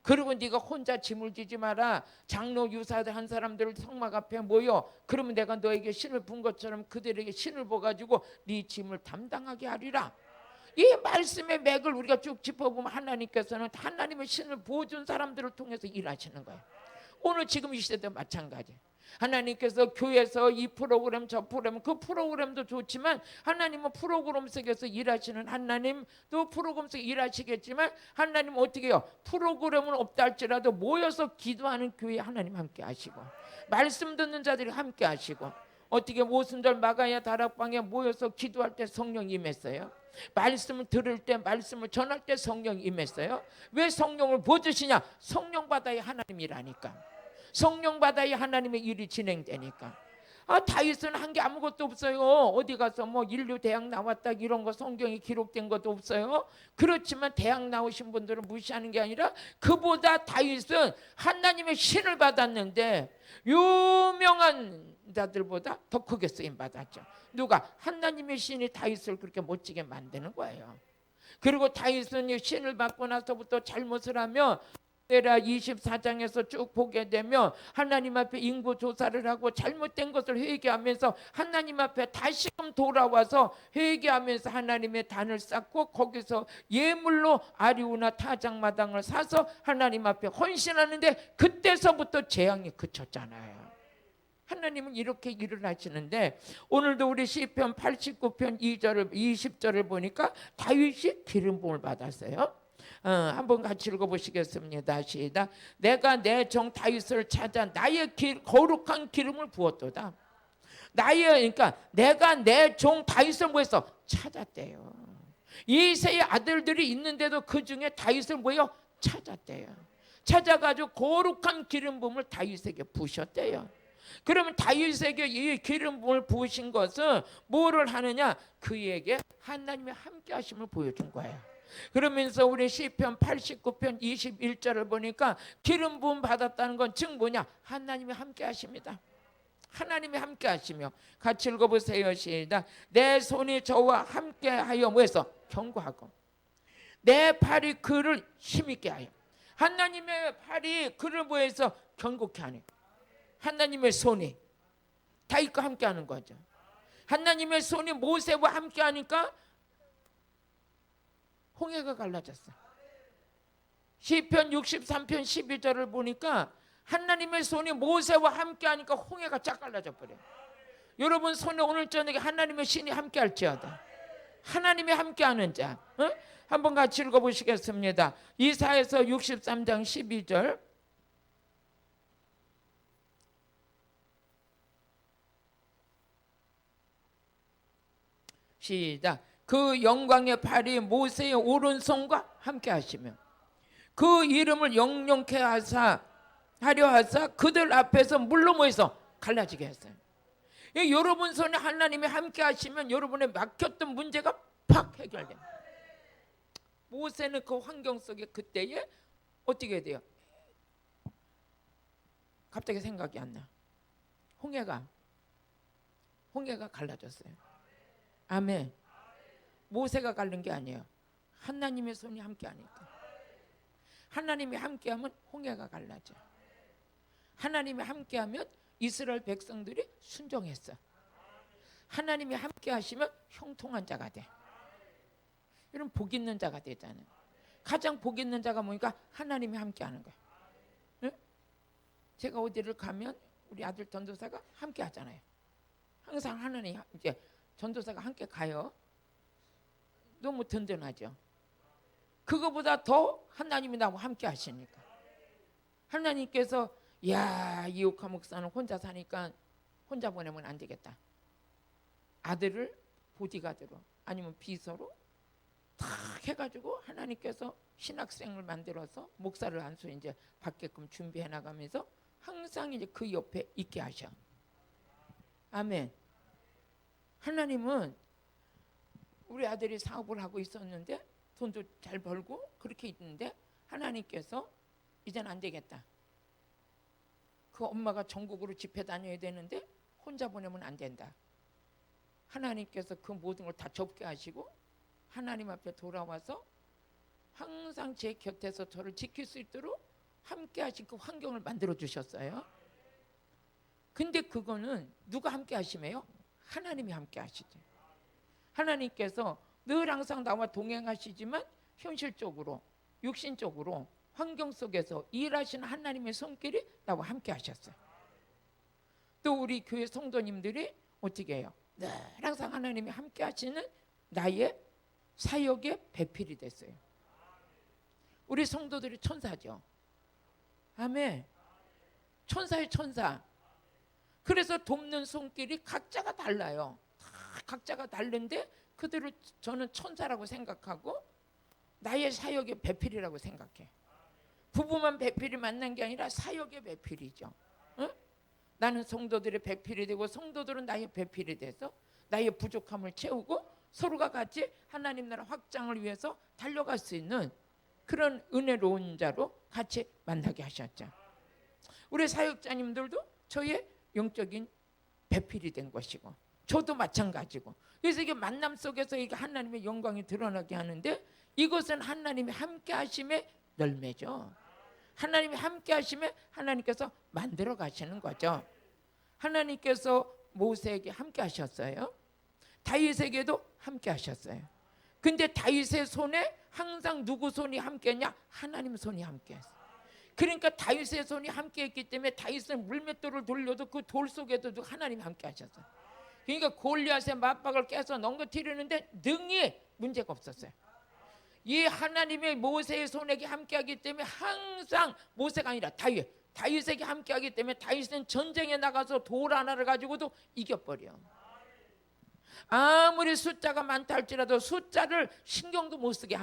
그리고 네가 혼자 짐을 지지 마라. 장로 유사들 한 사람들을 성막 앞에 모여. 그러면 내가 너에게 신을 분 것처럼 그들에게 신을 부어가지고 네 짐을 담당하게 하리라. 이 말씀의 맥을 우리가 쭉 짚어보면 하나님께서는 하나님의 신을 부어준 사람들을 통해서 일하시는 거예요. 오늘 지금 이 시대도 마찬가지. 하나님께서 교회에서 이 프로그램 저 프로그램 그 프로그램도 좋지만 하나님은 프로그램 속에서 일하시는 하나님도 프로그램 속에 일하시겠지만 하나님은 어떻게 해요? 프로그램은 없다 할지라도 모여서 기도하는 교회에 하나님 함께 하시고 말씀 듣는 자들이 함께 하시고, 어떻게 오순절 마가야 다락방에 모여서 기도할 때 성령 임했어요. 말씀을 들을 때 말씀을 전할 때 성령 임했어요. 왜 성령을 부어주시냐? 성령 받아야 하나님이라니까. 성령 받아야 하나님의 일이 진행되니까. 다윗은 한 게 아무것도 없어요. 어디 가서 뭐 인류 대학 나왔다 이런 거 성경에 기록된 것도 없어요. 그렇지만 대학 나오신 분들은 무시하는 게 아니라 그보다 다윗은 하나님의 신을 받았는데 유명한 자들보다 더 크게 쓰임 받았죠. 누가? 하나님의 신이 다윗을 그렇게 멋지게 만드는 거예요. 그리고 다윗은 신을 받고 나서부터 잘못을 하면 에라 24장에서 쭉 보게 되면 하나님 앞에 인고 조사를 하고 잘못된 것을 회개하면서 하나님 앞에 다시금 돌아와서 회개하면서 하나님의 단을 쌓고 거기서 예물로 아리우나 타작마당을 사서 하나님 앞에 헌신하는데 그때서부터 재앙이 그쳤잖아요. 하나님은 이렇게 일을 하시는데 오늘도 우리 시편 89편 2절 20절을 보니까 다윗이 기름 부음을 받았어요. 한번 같이 읽어보시겠습니다. 시작. 내가 내 종 다윗을 찾아 나의 거룩한 기름을 부었도다. 그러니까 내가 내 종 다윗을 뭐했어? 찾았대요. 이새의 아들들이 있는데도 그 중에 다윗을 뭐요? 찾았대요. 찾아가지고 거룩한 기름 부음을 다윗에게 부으셨대요. 그러면 다윗에게 이 기름 부음을 부으신 것은 뭐를 하느냐? 그에게 하나님의 함께 하심을 보여준 거예요. 그러면서 우리 시편 89편 21절을 보니까 기름 부음 받았다는 건 즉 뭐냐? 하나님이 함께 하십니다. 하나님이 함께 하시며, 같이 읽어보세요. 시작. 내 손이 저와 함께 하여 뭐해서? 경고하고 내 팔이 그를 힘있게 하여. 하나님의 팔이 그를 뭐해서 견고케 하네. 하나님의 손이 다윗과 함께 하는 거죠. 하나님의 손이 모세와 함께 하니까 홍해가 갈라졌어. 시편 63편 12절을 보니까 하나님의 손이 모세와 함께 하니까 홍해가 쫙 갈라져 버려요. 여러분 손에 오늘 저녁에 하나님의 신이 함께 할지어다. 하나님이 함께 하는 자, 한번 같이 읽어보시겠습니다. 이사야서 63장 12절. 시작. 그 영광의 팔이 모세의 오른손과 함께 하시며 그 이름을 영영케 하려 하사 그들 앞에서 물로 모여서 갈라지게 했어요. 여러분 손에 하나님이 함께 하시면 여러분의 막혔던 문제가 팍 해결돼요. 모세는 그 환경 속에 그때에 어떻게 돼요? 갑자기 생각이 안 나. 홍해가 갈라졌어요. 아멘. 모세가 갈른 게 아니에요. 하나님의 손이 함께 하니까. 하나님이 함께하면 홍해가 갈라져. 하나님이 함께하면 이스라엘 백성들이 순종했어. 하나님이 함께 하시면 형통한 자가 돼. 이런 복 있는 자가 되잖아요. 가장 복 있는 자가 뭐니까 하나님이 함께 하는 거야. 응? 제가 어디를 가면 우리 아들 전도사가 함께 하잖아요. 항상 하나님 이제 전도사가 함께 가요. 너무 든든하죠. 그거보다 더 하나님이 나와 함께 하시니까. 하나님께서 야, 이옥화 목사는 혼자 사니까 혼자 보내면 안 되겠다. 아들을 보디가드로 아니면 비서로 탁 해가지고 하나님께서 신학생을 만들어서 목사를 안수 이제 받게끔 준비해 나가면서 항상 이제 그 옆에 있게 하셔. 아멘. 하나님은 우리 아들이 사업을 하고 있었는데 돈도 잘 벌고 그렇게 있는데 하나님께서 이제는 안 되겠다. 그 엄마가 전국으로 집회 다녀야 되는데 혼자 보내면 안 된다. 하나님께서 그 모든 걸 다 접게 하시고 하나님 앞에 돌아와서 항상 제 곁에서 저를 지킬 수 있도록 함께 하신 그 환경을 만들어 주셨어요. 근데 그거는 누가 함께 하시매요? 하나님이 함께 하시죠. 하나님께서 늘 항상 나와 동행하시지만 현실적으로 육신적으로 환경 속에서 일하시는 하나님의 손길이 나와 함께 하셨어요. 또 우리 교회 성도님들이 어떻게 해요? 늘 항상 하나님이 함께 하시는 나의 사역의 배필이 됐어요. 우리 성도들이 천사죠. 아멘. 천사의 천사. 그래서 돕는 손길이 각자가 달라요. 다 각자가 다른데 그들을 저는 천사라고 생각하고 나의 사역의 배필이라고 생각해. 부부만 배필이 만난 게 아니라 사역의 배필이죠. 응? 나는 성도들의 배필이 되고 성도들은 나의 배필이 돼서 나의 부족함을 채우고 서로가 같이 하나님 나라 확장을 위해서 달려갈 수 있는 그런 은혜로운 자로 같이 만나게 하셨죠. 우리 사역자님들도 저의 영적인 배필이 된 것이고 저도 마찬가지고 그래서 이게 만남 속에서 이게 하나님의 영광이 드러나게 하는데 이것은 하나님이 함께 하심의 열매죠. 하나님이 함께 하시면 하나님께서 만들어 가시는 거죠. 하나님께서 모세에게 함께 하셨어요. 다윗에게도 함께 하셨어요. 근데 다윗의 손에 항상 누구 손이 함께 했냐? 하나님 손이 함께 했어요. 그러니까 다윗의 손이 함께 했기 때문에 다윗은 물맷돌을 돌려도 그 돌 속에도 하나님이 함께 하셨어요. 그러니까 골리앗의 맞박을 깨서 넘겨뜨리는데 능히 문제가 없었어요. 이 하나님의 모세의 손에게 함께하기 때문에 항상 모세가 아니라 다윗에게 함께하기 때문에 다윗은 전쟁에 나가서 돌 하나를 가지고도 이겨버려. 아무리 숫자가 많다 할지라도 숫자를 신경도 못 쓰게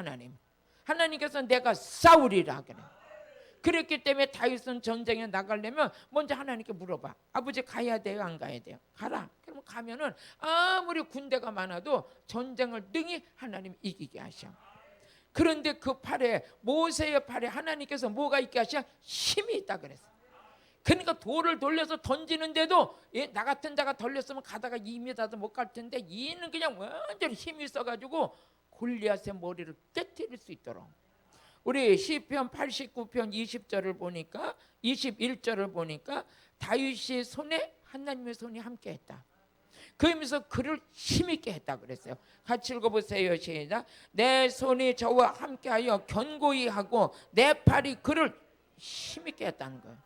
하나님께서 내가 싸우리라 그래. 그랬기 때문에 다윗은 전쟁에 나가려면 먼저 하나님께 물어봐. 아버지 가야 돼요? 안 가야 돼요? 가라. 그러면 가면은 아무리 군대가 많아도 전쟁을 능히 하나님 이기게 하셔. 그런데 그 팔에 모세의 팔에 하나님께서 뭐가 있게 하셔? 힘이 있다 그랬어. 그러니까 돌을 돌려서 던지는데도 나 같은 자가 돌렸으면 가다가 2m도 못 갈 텐데 이는 그냥 완전히 힘이 있어가지고 골리앗의 머리를 깨뜨릴 수 있도록. 우리 시편 89편 20절을 보니까 21절을 보니까 다윗의 손에 하나님의 손이 함께했다. 그러면서 그를 힘있게 했다 그랬어요. 같이 읽어보세요. 시작. 내 손이 저와 함께하여 견고히 하고 내 팔이 그를 힘있게 했다는 거예요.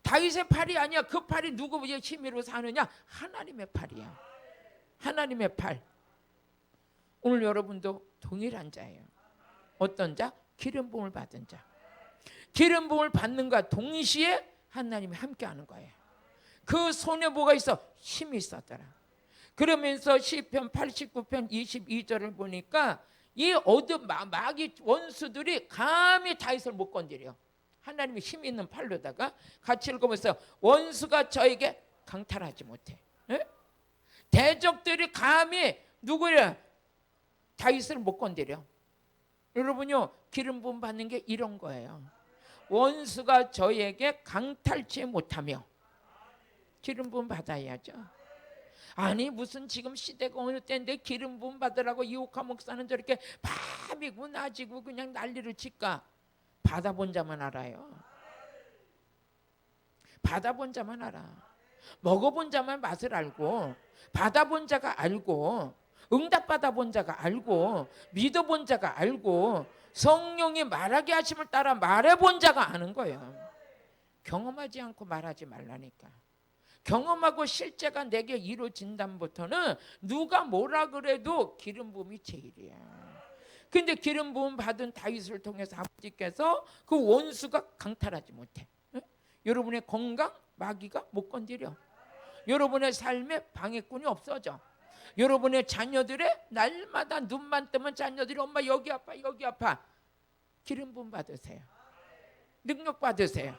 다윗의 팔이 아니야. 그 팔이 누구의 힘으로 사느냐? 하나님의 팔이야. 하나님의 팔. 오늘 여러분도 동일한 자예요. 어떤 자? 기름 부음을 받은 자. 기름 부음을 받는과 동시에 하나님이 함께하는 거예요. 그 손에 뭐가 있어? 힘이 있었더라. 그러면서 시편 89편 22절을 보니까 이 마귀 원수들이 감히 다윗을 못 건드려. 하나님의 힘 있는 팔로다가 같이 읽어보세요. 원수가 저에게 강탈하지 못해. 에? 대적들이 감히 누구를 다윗을 못 건드려. 여러분요, 기름 부음 받는 게 이런 거예요. 원수가 저에게 강탈치 못하며. 기름 부음 받아야죠. 아니 무슨 지금 시대가 어느 때인데 기름 부음 받으라고 이옥화 목사는 저렇게 밤이고 낮이고 그냥 난리를 칠까? 받아본 자만 알아요. 받아본 자만 알아. 먹어본 자만 맛을 알고, 받아본 자가 알고, 응답받아본 자가 알고, 믿어본 자가 알고, 성령이 말하게 하심을 따라 말해본 자가 아는 거예요. 경험하지 않고 말하지 말라니까. 경험하고 실제가 내게 이루어진다부터는 누가 뭐라 그래도 기름 부음이 제일이야. 근데 기름 부음 받은 다윗을 통해서 아버지께서 그 원수가 강탈하지 못해. 응? 여러분의 건강 마귀가 못 건드려. 여러분의 삶에 방해꾼이 없어져. 여러분의 자녀들의 날마다 눈만 뜨면 자녀들이 엄마 여기 아파 여기 아파. 기름 부음 받으세요. 능력 받으세요.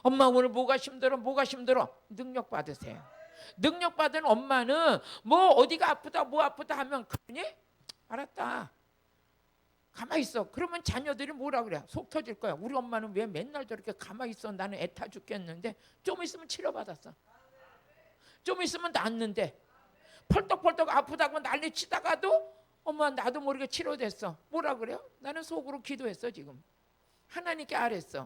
엄마 오늘 뭐가 힘들어 뭐가 힘들어. 능력 받으세요. 능력 받은 엄마는 뭐 어디가 아프다 뭐 아프다 하면 그러니 알았다 가만히 있어. 그러면 자녀들이 뭐라 그래? 속 터질 거야. 우리 엄마는 왜 맨날 저렇게 가만히 있어. 나는 애타 죽겠는데. 좀 있으면 치료받았어. 좀 있으면 낫는데 펄떡펄떡 아프다고 난리치다가도 엄마 나도 모르게 치료됐어. 뭐라 그래요? 나는 속으로 기도했어. 지금 하나님께 아랬어.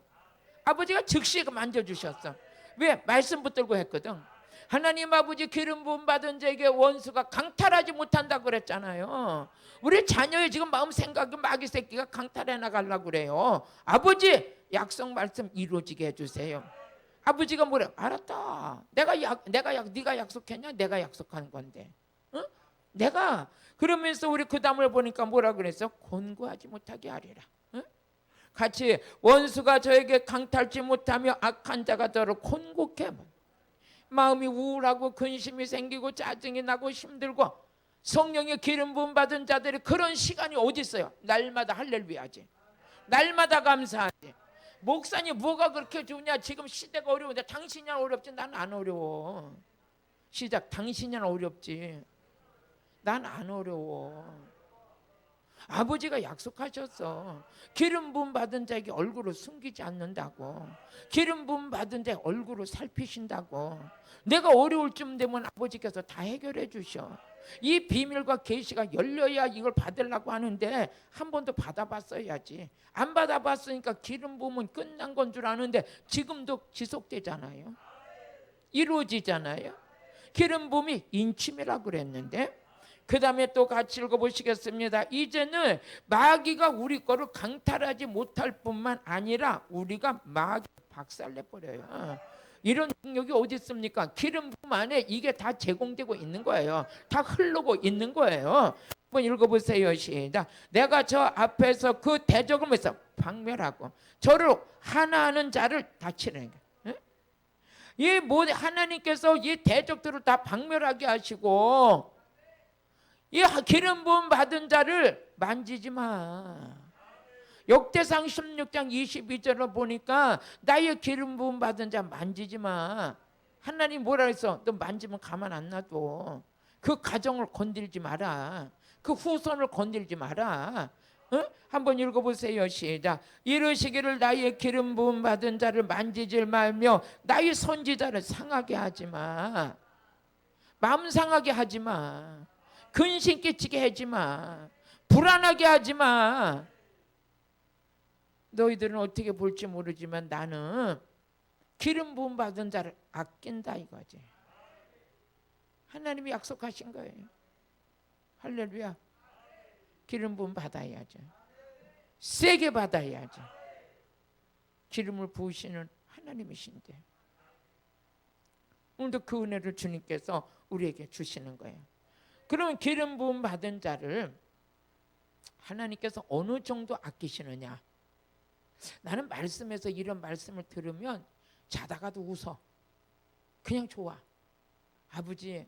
아버지가 즉시 만져주셨어. 왜? 말씀 붙들고 했거든. 하나님 아버지 기름 부음 받은 자에게 원수가 강탈하지 못한다 그랬잖아요. 우리 자녀의 지금 마음 생각이 마귀 새끼가 강탈해 나가려고 그래요. 아버지 약속 말씀 이루어지게 해주세요. 아버지가 뭐래? 알았다. 네가 약속했냐? 내가 약속한 건데. 응? 내가 그러면서 우리 그 다음을 보니까 뭐라 그랬어? 곤고하지 못하게 하리라. 응? 같이 원수가 저에게 강탈지 못하며 악한 자가 저를 곤고케 마음이 우울하고 근심이 생기고 짜증이 나고 힘들고 성령의 기름 부음 받은 자들이 그런 시간이 어디 있어요? 날마다 할렐루야지. 날마다 감사하지. 목사님 뭐가 그렇게 좋냐? 지금 시대가 어려운데 당신이 어렵지 난 안 어려워. 시작. 당신이 어렵지 난 안 어려워. 아버지가 약속하셨어. 기름 부음 받은 자에게 얼굴을 숨기지 않는다고. 기름 부음 받은 자 얼굴을 살피신다고. 내가 어려울 쯤 되면 아버지께서 다 해결해 주셔. 이 비밀과 계시가 열려야 이걸 받으려고 하는데 한 번도 받아봤어야지. 안 받아봤으니까 기름 부음은 끝난 건 줄 아는데 지금도 지속되잖아요. 이루어지잖아요. 기름 부음이 인침이라고 그랬는데 그 다음에 또 같이 읽어보시겠습니다. 이제는 마귀가 우리 거를 강탈하지 못할 뿐만 아니라 우리가 마귀 박살내버려요. 이런 능력이 어디 있습니까? 기름 부음 안에 이게 다 제공되고 있는 거예요. 다 흐르고 있는 거예요. 한번 읽어보세요. 시작. 내가 저 앞에서 그 대적을 해서 박멸하고 저를 하나하는 자를 다치는 거예요. 이 하나님께서 이 대적들을 다 박멸하게 하시고 이 기름 부음 받은 자를 만지지 마. 역대상 16장 22절을 보니까 나의 기름 부음 받은 자 만지지 마. 하나님 뭐라 했어? 너 만지면 가만 안 놔둬. 그 가정을 건들지 마라. 그 후손을 건들지 마라. 어? 한번 읽어보세요. 시작. 이르시기를 나의 기름 부음 받은 자를 만지지 말며 나의 선지자를 상하게 하지 마. 마음 상하게 하지 마. 근심 끼치게 하지 마. 불안하게 하지 마. 너희들은 어떻게 볼지 모르지만 나는 기름 부음 받은 자를 아낀다 이거지. 하나님이 약속하신 거예요. 할렐루야. 기름 부음 받아야죠. 세게 받아야죠. 기름을 부으시는 하나님이신데 오늘도 그 은혜를 주님께서 우리에게 주시는 거예요. 그러면 기름 부음 받은 자를 하나님께서 어느 정도 아끼시느냐? 나는 말씀에서 이런 말씀을 들으면 자다가도 웃어. 그냥 좋아. 아버지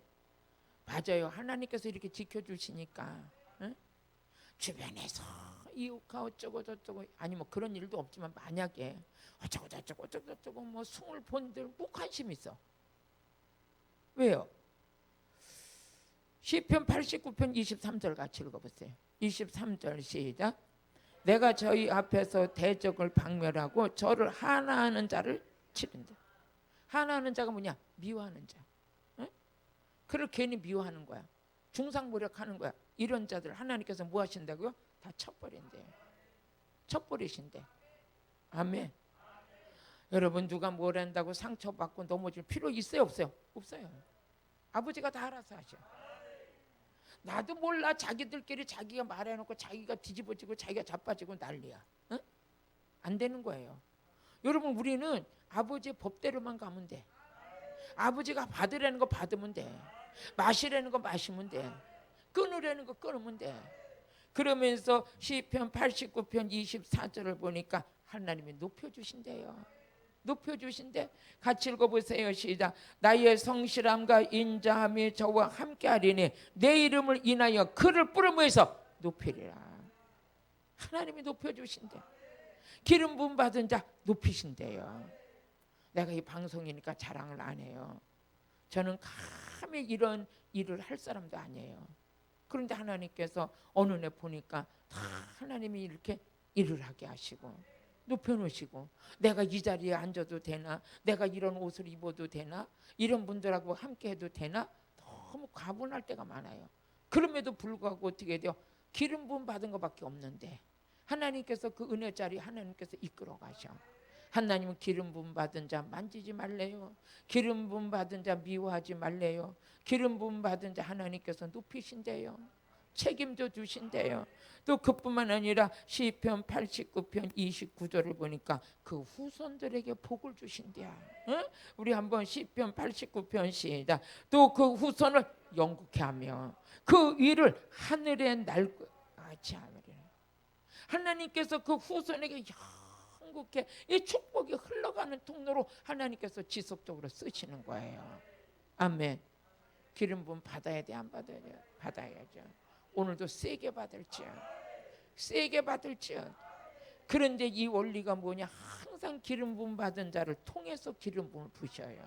맞아요. 하나님께서 이렇게 지켜주시니까 응? 주변에서 이웃가 어쩌고 저쩌고 아니 뭐 그런 일도 없지만 만약에 어쩌고 저쩌고 뭐 숭을 본들 꼭 관심 있어. 왜요? 시편 89편 23절 같이 읽어보세요. 23절 시작. 내가 저희 앞에서 대적을 박멸하고 저를 하나하는 자를 치른다. 하나하는 자가 뭐냐? 미워하는 자. 응? 그를 괜히 미워하는 거야. 중상모략하는 거야. 이런 자들 하나님께서 뭐 하신다고요? 다 쳐버린대요. 쳐버리신대. 아멘. 여러분 누가 뭘 한다고 상처받고 넘어질 필요 있어요 없어요? 없어요. 아버지가 다 알아서 하셔. 나도 몰라. 자기들끼리 자기가 말해놓고 자기가 뒤집어지고 자기가 자빠지고 난리야. 응? 안 되는 거예요. 여러분 우리는 아버지의 법대로만 가면 돼. 아버지가 받으라는 거 받으면 돼. 마시라는 거 마시면 돼. 끊으라는 거 끊으면 돼. 그러면서 시편 89편 24절을 보니까 하나님이 높여주신대요. 높여주신대. 같이 읽어보세요. 시작. 나의 성실함과 인자함이 저와 함께하리니 내 이름을 인하여 그를 뿌리면서 높이리라. 하나님이 높여주신대. 기름 부음 받은 자 높이신대요. 내가 이 방송이니까 자랑을 안 해요. 저는 감히 이런 일을 할 사람도 아니에요. 그런데 하나님께서 어느 날 보니까 다 하나님이 이렇게 일을 하게 하시고 높여놓으시고 내가 이 자리에 앉아도 되나? 내가 이런 옷을 입어도 되나? 이런 분들하고 함께 해도 되나? 너무 과분할 때가 많아요. 그럼에도 불구하고 어떻게 돼요? 기름 부음 받은 것밖에 없는데 하나님께서 그 은혜 자리 하나님께서 이끌어 가셔. 하나님은 기름 부음 받은 자 만지지 말래요. 기름 부음 받은 자 미워하지 말래요. 기름 부음 받은 자 하나님께서 높이신대요. 책임져 주신대요. 또 그뿐만 아니라 시편 89편 29절을 보니까 그 후손들에게 복을 주신대요. 응? 우리 한번 시편 89편 시작. 또 그 후손을 영국케 하며 그 위를 하늘에 날같이 하느니라. 하나님께서 그 후손에게 영국케 이 축복이 흘러가는 통로로 하나님께서 지속적으로 쓰시는 거예요. 아멘. 기름 부음 받아야 돼, 안 받아야 돼? 받아야죠. 오늘도 세게 받을지언. 세게 받을지언. 그런데 이 원리가 뭐냐? 항상 기름 부음 받은 자를 통해서 기름 부음을 부셔요.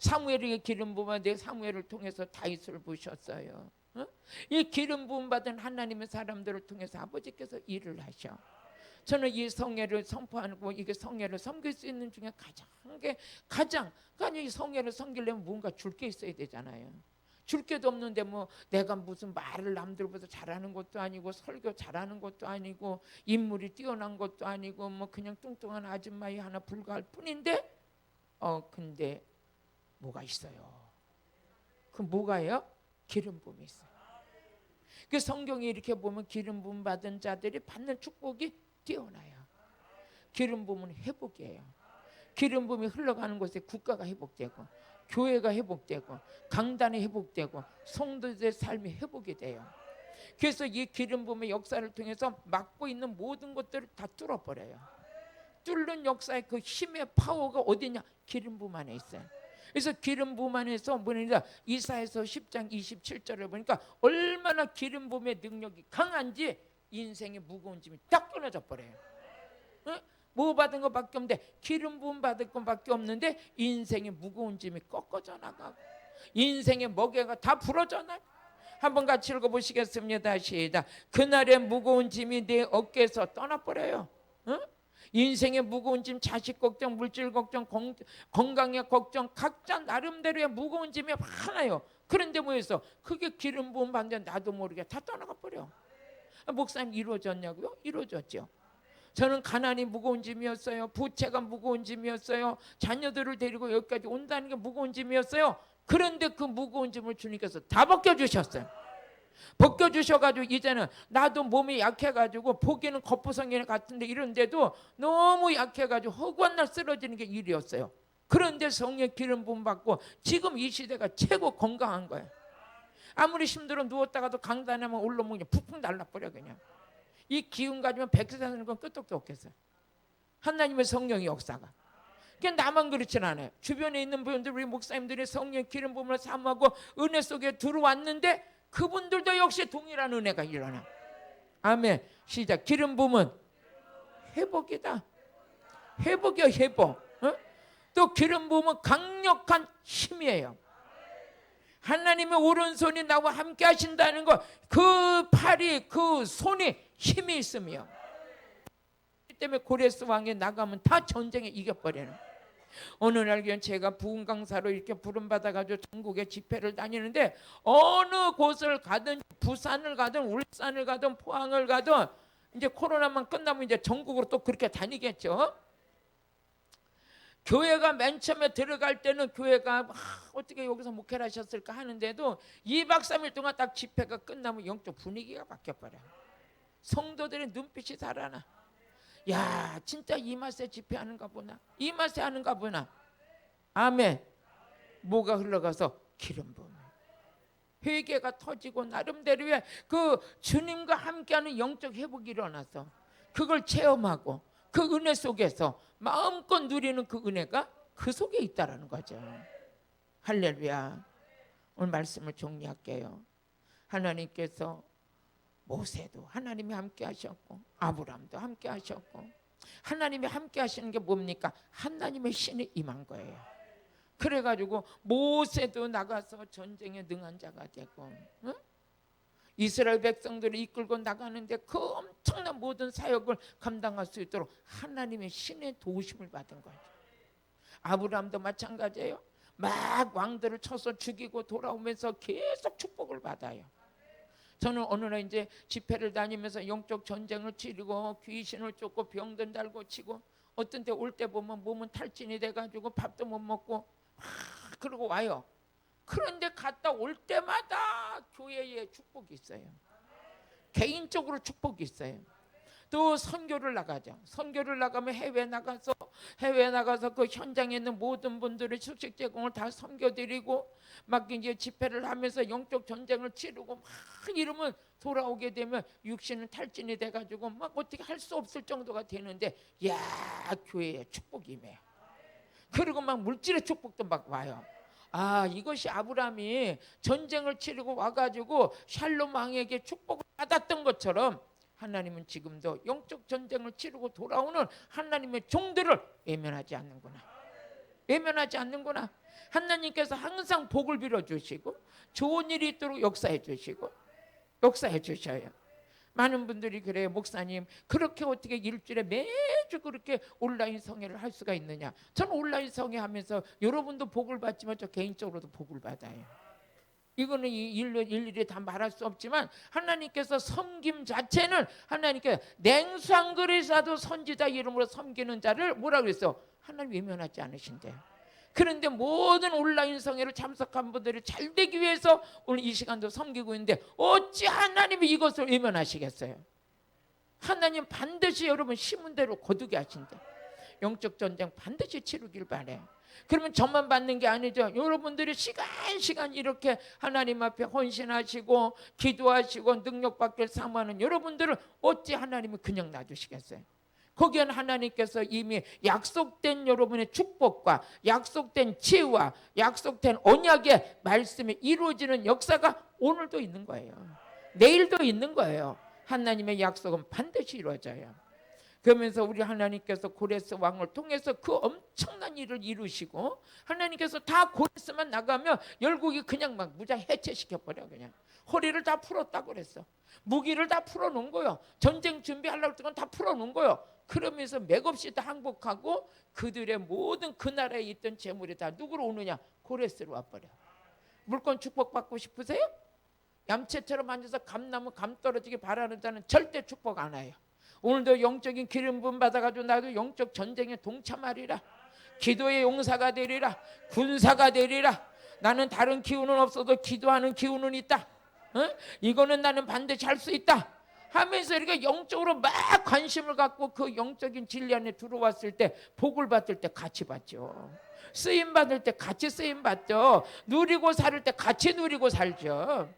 사무엘에게 기름 부음한데 사무엘을 통해서 다윗을 부셨어요. 어? 이 기름 부음 받은 하나님의 사람들을 통해서 아버지께서 일을 하셔. 저는 이 성회를 선포하고 이게 성회를 섬길 수 있는 중에 가장 그러니까 이 성회를 섬기려면 뭔가 줄 게 있어야 되잖아요. 줄 게도 없는데 뭐 내가 무슨 말을 남들보다 잘하는 것도 아니고 설교 잘하는 것도 아니고 인물이 뛰어난 것도 아니고 뭐 그냥 뚱뚱한 아줌마이 하나 불과할 뿐인데 근데 뭐가 있어요. 그 뭐가요? 기름 부음이 있어요. 그 성경에 이렇게 보면 기름 부음 받은 자들이 받는 축복이 뛰어나요. 기름 부음은 회복이에요. 기름 부음이 흘러가는 곳에 국가가 회복되고 교회가 회복되고 강단이 회복되고 성도들의 삶이 회복이 돼요. 그래서 이 기름 부음의 역사를 통해서 막고 있는 모든 것들을 다 뚫어버려요. 뚫는 역사의 그 힘의 파워가 어디냐? 기름 부음 안에 있어요. 그래서 기름 부음 안에서 뭐냐? 이사야서 10장 27절을 보니까 얼마나 기름 부음의 능력이 강한지 인생의 무거운 짐이 딱 끊어져 버려요. 응? 뭐 받은 것밖에 없는데 기름 부음 받을 것밖에 없는데 인생의 무거운 짐이 꺾어져 나가고 인생의 먹이가 다 부러져 나가고 한번 같이 읽어보시겠습니다. 시작. 그날의 무거운 짐이 내 어깨에서 떠나버려요. 응? 인생의 무거운 짐, 자식 걱정, 물질 걱정, 건강의 걱정, 각자 나름대로의 무거운 짐이 많아요. 그런데 뭐해서 그게 기름 부음 받는데 나도 모르게 다 떠나가 버려. 목사님 이루어졌냐고요? 이루어졌죠. 저는 가난이 무거운 짐이었어요. 부채가 무거운 짐이었어요. 자녀들을 데리고 여기까지 온다는 게 무거운 짐이었어요. 그런데 그 무거운 짐을 주님께서 다 벗겨주셨어요. 벗겨주셔가지고 이제는 나도 몸이 약해가지고 보기에는 겉부성이 같은데 이런데도 너무 약해가지고 허구한 날 쓰러지는 게 일이었어요. 그런데 성령 기름 부음 받고 지금 이 시대가 최고 건강한 거예요. 아무리 힘들어 누웠다가도 강단에만 올라오면 푹푹 날라버려 그냥. 이 기운 가지면 100세 사는 건 끄떡도 없겠어요. 하나님의 성령의 역사가. 그냥 나만 그렇진 않아요. 주변에 있는 분들 우리 목사님들이 성령 기름 부음을 사모하고 은혜 속에 들어왔는데 그분들도 역시 동일한 은혜가 일어나. 아멘. 시작. 기름 부음은 회복이다. 회복이요, 회복. 어? 또 기름 부음은 강력한 힘이에요. 하나님의 오른손이 나와 함께 하신다는 거, 그 팔이, 그 손이 힘이 있으며 때문에 고레스 왕이 나가면 다 전쟁에 이겨버리는. 어느 날 제가 부흥 강사로 이렇게 부름받아가지고 전국에 집회를 다니는데 어느 곳을 가든 부산을 가든 울산을 가든 포항을 가든 이제 코로나만 끝나면 이제 전국으로 또 그렇게 다니겠죠. 교회가 맨 처음에 들어갈 때는 교회가 어떻게 여기서 목회를 하셨을까 하는데도 2박 3일 동안 딱 집회가 끝나면 영적 분위기가 바뀌어버려요. 성도들의 눈빛이 살아나. 야, 진짜 이 맛에 집회하는가 보나, 이 맛에 하는가 보나. 아멘. 뭐가 흘러가서 기름 부음, 회개가 터지고 나름대로의 그 주님과 함께하는 영적 회복이 일어나서 그걸 체험하고 그 은혜 속에서 마음껏 누리는 그 은혜가 그 속에 있다라는 거죠. 할렐루야. 오늘 말씀을 정리할게요. 하나님께서 모세도 하나님이 함께 하셨고 아브라함도 함께 하셨고, 하나님이 함께 하시는 게 뭡니까? 하나님의 신이 임한 거예요. 그래가지고 모세도 나가서 전쟁에 능한 자가 되고, 응? 이스라엘 백성들을 이끌고 나가는데 그 엄청난 모든 사역을 감당할 수 있도록 하나님의 신의 도우심을 받은 거죠. 아브라함도 마찬가지예요. 막 왕들을 쳐서 죽이고 돌아오면서 계속 축복을 받아요. 저는 어느 날 이제 집회를 다니면서 영적 전쟁을 치르고 귀신을 쫓고 병든 달고 치고, 어떤 때 올 때 보면 몸은 탈진이 돼가지고 밥도 못 먹고 그러고 와요. 그런데 갔다 올 때마다 교회에 축복이 있어요. 개인적으로 축복이 있어요. 또 선교를 나가죠. 선교를 나가면 해외 나가서 그 현장에 있는 모든 분들의 숙식 제공을 다 섬겨드리고 막 이제 집회를 하면서 영적 전쟁을 치르고 막 이러면 돌아오게 되면 육신은 탈진이 돼가지고 막 어떻게 할 수 없을 정도가 되는데, 야, 교회에 축복이 임해요. 그리고 막 물질의 축복도 막 와요. 아, 이것이 아브라함이 전쟁을 치르고 와가지고 샬롬 왕에게 축복을 받았던 것처럼 하나님은 지금도 영적 전쟁을 치르고 돌아오는 하나님의 종들을 외면하지 않는구나. 외면하지 않는구나. 하나님께서 항상 복을 빌어주시고 좋은 일이 있도록 역사해 주시고 역사해 주셔요. 많은 분들이 그래요. 목사님, 그렇게 어떻게 일주일에 매주 그렇게 온라인 성회를 할 수가 있느냐. 저는 온라인 성회 하면서 여러분도 복을 받지만 저 개인적으로도 복을 받아요. 이거는 일일이 다 말할 수 없지만 하나님께서 섬김 자체는 하나님께 냉수 한 그릇이라도 선지자 이름으로 섬기는 자를 뭐라 그랬어? 하나님 외면하지 않으신대요. 그런데 모든 온라인 성회를 참석한 분들이 잘 되기 위해서 오늘 이 시간도 섬기고 있는데 어찌 하나님이 이것을 외면하시겠어요? 하나님 반드시 여러분 심은 대로 거두게 하신대. 영적 전쟁 반드시 치르길 바래. 그러면 저만 받는 게 아니죠. 여러분들이 시간 이렇게 하나님 앞에 헌신하시고 기도하시고 능력받길 사모하는 여러분들을 어찌 하나님이 그냥 놔두시겠어요? 거기에는 하나님께서 이미 약속된 여러분의 축복과 약속된 치유와 약속된 언약의 말씀이 이루어지는 역사가 오늘도 있는 거예요. 내일도 있는 거예요. 하나님의 약속은 반드시 이루어져요. 그러면서 우리 하나님께서 고레스 왕을 통해서 그 엄청난 일을 이루시고, 하나님께서 다 고레스만 나가면 열국이 그냥 막 무장 해체시켜버려. 그냥 허리를 다 풀었다고 그랬어. 무기를 다 풀어놓은 거예요. 전쟁 준비하려고 했던 건 다 풀어놓은 거예요. 그러면서 맥없이 다 항복하고 그들의 모든 그 나라에 있던 재물이 다 누구로 오느냐? 고레스로 와버려. 물권 축복받고 싶으세요? 얌체처럼 앉아서 감나무 감 떨어지게 바라는 자는 절대 축복 안 해요. 오늘도 영적인 기름 부음 받아가지고 나도 영적 전쟁에 동참하리라. 기도의 용사가 되리라. 군사가 되리라. 나는 다른 기운은 없어도 기도하는 기운은 있다. 이거는 나는 반드시 할 수 있다 하면서 이렇게 영적으로 막 관심을 갖고 그 영적인 진리 안에 들어왔을 때 복을 받을 때 같이 받죠. 쓰임 받을 때 같이 쓰임 받죠. 누리고 살 때 같이 누리고 살죠.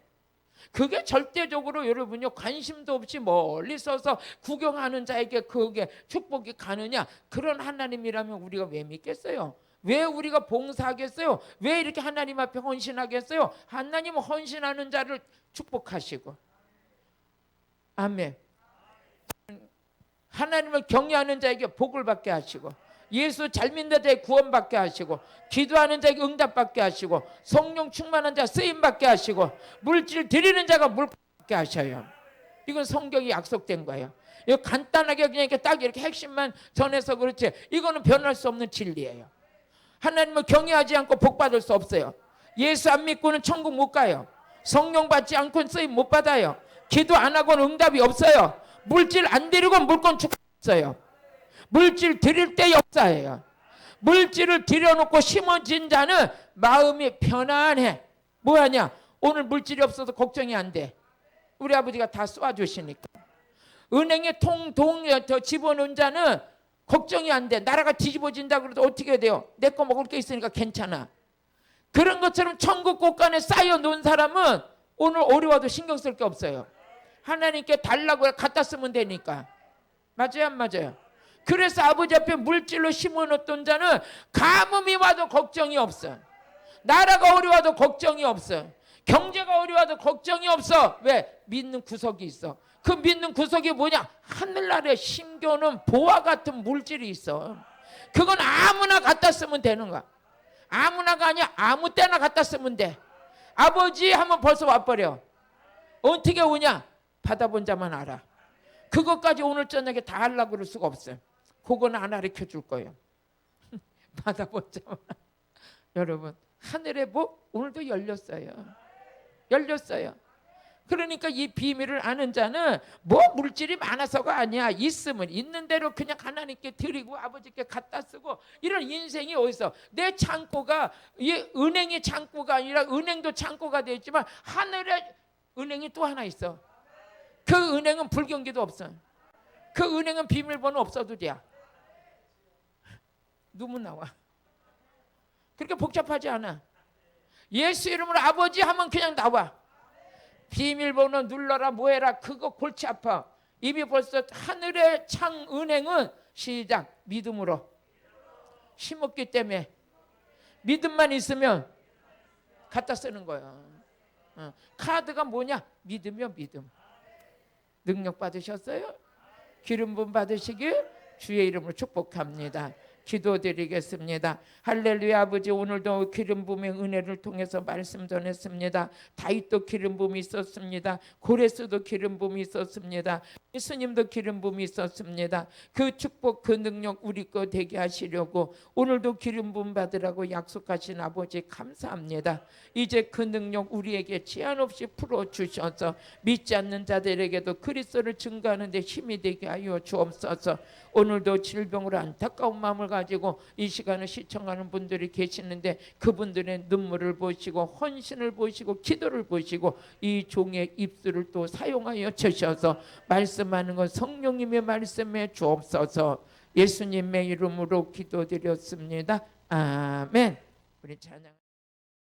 그게 절대적으로 여러분요, 관심도 없이 멀리 서서 구경하는 자에게 그게 축복이 가느냐, 그런 하나님이라면 우리가 왜 믿겠어요? 왜 우리가 봉사하겠어요? 왜 이렇게 하나님 앞에 헌신하겠어요? 하나님은 헌신하는 자를 축복하시고, 아멘. 하나님을 경외하는 자에게 복을 받게 하시고, 예수 잘 믿는 자에게 구원받게 하시고, 기도하는 자에게 응답받게 하시고, 성령 충만한 자 쓰임받게 하시고, 물질 드리는 자가 물받게 하셔요. 이건 성경이 약속된 거예요. 이거 간단하게 그냥 이렇게 딱 이렇게 핵심만 전해서 그렇지, 이거는 변할 수 없는 진리예요. 하나님을 경외하지 않고 복 받을 수 없어요. 예수 안 믿고는 천국 못 가요. 성령 받지 않고는 쓰임 못 받아요. 기도 안 하고는 응답이 없어요. 물질 안 드리고 물건 축복 없어요. 물질 드릴 때 역사예요. 물질을 들여놓고 심어진 자는 마음이 편안해. 뭐하냐? 오늘 물질이 없어서 걱정이 안 돼. 우리 아버지가 다 쏘아주시니까. 은행에 통동 집어넣은 자는 걱정이 안 돼. 나라가 뒤집어진다 그래도 어떻게 돼요? 내 거 먹을 게 있으니까 괜찮아. 그런 것처럼 천국 곳간에 쌓여 놓은 사람은 오늘 어려워도 신경 쓸 게 없어요. 하나님께 달라고 갖다 쓰면 되니까. 맞아요, 안 맞아요? 그래서 아버지 앞에 물질로 심어놓던 자는 가뭄이 와도 걱정이 없어. 나라가 어려워도 걱정이 없어. 경제가 어려워도 걱정이 없어. 왜? 믿는 구석이 있어. 그 믿는 구석이 뭐냐? 하늘나라에 심겨놓은 보화 같은 물질이 있어. 그건 아무나 갖다 쓰면 되는 거야. 아무나가 아니야. 아무 때나 갖다 쓰면 돼. 아버지 하면 벌써 와버려. 어떻게 오냐? 받아본 자만 알아. 그것까지 오늘 저녁에 다 하려고 그럴 수가 없어요. 그거는 안 가르쳐 줄 거예요. 받아본 자만. 여러분, 하늘의 복 오늘도 열렸어요. 열렸어요. 그러니까 이 비밀을 아는 자는 뭐 물질이 많아서가 아니야. 있으면 있는 대로 그냥 하나님께 드리고 아버지께 갖다 쓰고, 이런 인생이 어디서, 내 창고가 이 은행이 창고가 아니라 은행도 창고가 되어 있지만 하늘에 은행이 또 하나 있어. 그 은행은 불경기도 없어. 그 은행은 비밀번호 없어도 돼. 누문 나와. 그렇게 복잡하지 않아. 예수 이름으로 아버지 하면 그냥 나와. 비밀번호 눌러라 뭐해라 그거 골치 아파. 이미 벌써 하늘의 창 은행은 시작 믿음으로 심었기 때문에 믿음만 있으면 갖다 쓰는 거야. 카드가 뭐냐? 믿음이요, 믿음. 능력 받으셨어요? 기름 부음 받으시길 주의 이름으로 축복합니다. 기도드리겠습니다. 할렐루야. 아버지, 오늘도 기름 부음의 은혜를 통해서 말씀 전했습니다. 다윗도 기름 부음이 있었습니다. 고레스도 기름 부음이 있었습니다. 예수님도 기름 부음이 있었습니다. 그 축복, 그 능력 우리 거 되게 하시려고 오늘도 기름 부음 받으라고 약속하신 아버지 감사합니다. 이제 그 능력 우리에게 제한 없이 풀어 주셔서 믿지 않는 자들에게도 그리스도를 증거하는 데 힘이 되게 하여 주옵소서. 오늘도 질병으로 안타까운 마음을 가지고 이 시간을 시청하는 분들이 계시는데 그분들의 눈물을 보시고 헌신을 보시고 기도를 보시고 이 종의 입술을 또 사용하여 주셔서 말씀하는 것 성령님의 말씀에 주옵소서. 예수님의 이름으로 기도드렸습니다. 아멘. 우리 찬양